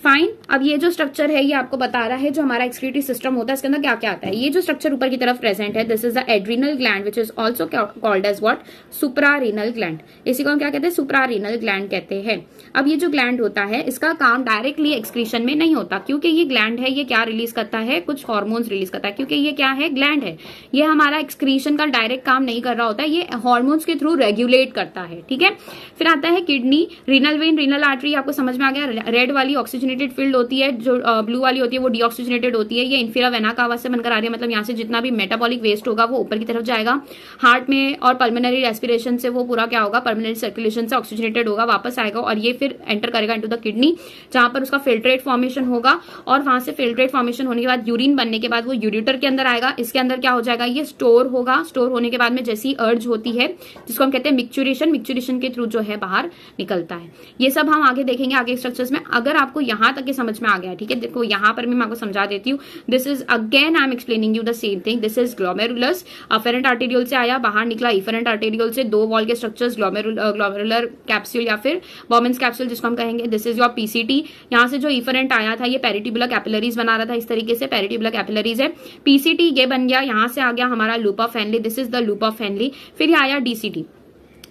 फाइन। अब ये जो स्ट्रक्चर है ये आपको बता रहा है जो हमारा एक्सक्रीटरी सिस्टम होता है, इसके अंदर क्या क्या आता है। ये जो स्ट्रक्चर ऊपर की तरफ प्रेजेंट है, this is the adrenal gland, which is also called as what? Suprarenal gland. इसी को हम क्या कहते हैं? सुप्रारीनल ग्लैंड कहते हैं। अब ये जो ग्लैंड होता है, इसका काम डायरेक्टली एक्सक्रीशन में नहीं होता, क्योंकि ये ग्लैंड है, ये क्या रिलीज करता है? कुछ हार्मोन्स रिलीज करता है, क्योंकि ये क्या है? ग्लैंड है। ये हमारा एक्सक्रीशन का डायरेक्ट काम नहीं कर रहा होता है, ये हार्मोन्स के थ्रू रेगुलेट करता है, ठीक है। फिर आता है kidney, renal vein, renal artery, आपको समझ में आ गया। रेड वाली ऑक्सीजनेटेड फील्ड होती है, जो ब्लू वाली होती है वो डीऑक्सीजनेटेड होती है। ये इंफीरा वेना कावा से बनकर आ रही है, मतलब यहाँ से जितना भी मेटाबॉलिक वेस्ट होगा वो ऊपर की तरफ जाएगा। हार्ट में और पल्मोनरी रेस्पिरेशन से वो पूरा क्या होगा? पल्मोनरी सर्कुलेशन से ऑक्सीजनेटेड होगा, वापस आएगा, और ये फिर एंटर करेगा इनटू द किडनी, जहां पर उसका फिल्ट्रेट फॉर्मेशन होगा, और वहां से फिल्ट्रेट फॉर्मेशन होने के बाद यूरिन बनने के बाद वो यूरिटर के अंदर आएगा। इसके अंदर क्या हो जाएगा? ये स्टोर होगा। स्टोर होने के बाद में जैसी अर्ज होती है, जिसको हम कहते हैं मिक्चुरेशन, मिक्चुरेशन के थ्रू जो है बाहर निकलता है। ये सब हम आगे देखेंगे आगे स्ट्रक्चर्स में। अगर आपको यहां तक समझ में आ गया, ठीक है, देखो यहाँ पर मैं आपको समझा देती हूँ। This is again I am explaining you the same thing. This is glomerulus, afferent arteriole से आया, बाहर निकला इफेरेंट आर्टेरियोल से, दो वॉल के स्ट्रक्चर्स, ग्लोमेरुलर कैप्सूल या फिर बॉमेंस कैप्सूल जिसको हम कहेंगे। This is your PCT. यहाँ से जो इफेरेंट आया था ये पेरिट्यूबुलर कैपिलरीज बना रहा था, इस तरीके से पेरिट्यूबुलर कैपिलरीज है। पीसीटी ये बन गया, यहाँ से आ गया हमारा loop of Henley, this is the loop of Henley. फिर ये आया डीसीटी।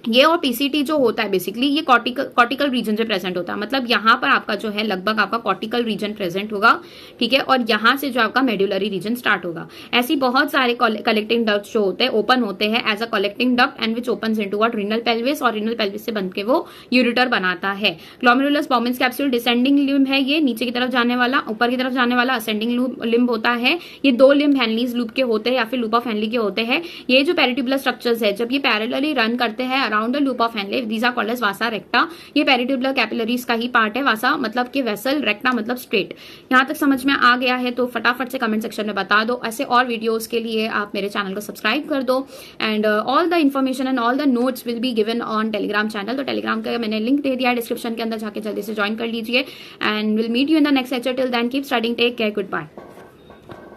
ये और पीसीटी जो होता है बेसिकली ये कॉर्टिकल रीजन से प्रेजेंट होता है, मतलब यहाँ पर आपका जो है लगभग आपका कॉर्टिकल रीजन प्रेजेंट होगा, ठीक है, और यहाँ से जो आपका मेडुलरी रीजन स्टार्ट होगा। ऐसी बहुत सारे कलेक्टिंग डक्ट जो होते हैं ओपन होते हैं as a collecting duct and which opens into what? Renal pelvis, और रीनल पेल्विस से बनके वो यूरिटर बनाता है। Glomerulus Bowman's capsule descending limb है, ये नीचे की तरफ जाने वाला, ऊपर की तरफ जाने वाला असेंडिंग लिम्ब होता है। ये दो लिम्ब हेनलीज लूप के होते हैं या फिर लूप ऑफ हेनली के होते हैं। ये जो पेरिट्यूबुलर स्ट्रक्चर्स है, जब ये पैरेलली रन करते हैं around the loop of Henle, these are called as vasa recta. ये पेरिट्यूबुलर कैपिलरीज का ही पार्ट है। वासा मतलब कि वेसल, रेक्टा मतलब स्ट्रेट। यहाँ तक समझ में आ गया है तो फटाफट से कमेंट सेक्शन में बता दो। ऐसे और वीडियोस के लिए आप मेरे चैनल को सब्सक्राइब कर दो, and all the information and all the notes will be given on Telegram channel. तो टेलीग्राम का मैंने लिंक दे दिया है डिस्क्रिप्शन के अंदर, जाके जल्दी से ज्वाइन कर लीजिए, and will meet you in the next lecture. Till then keep studying, take care, good bye.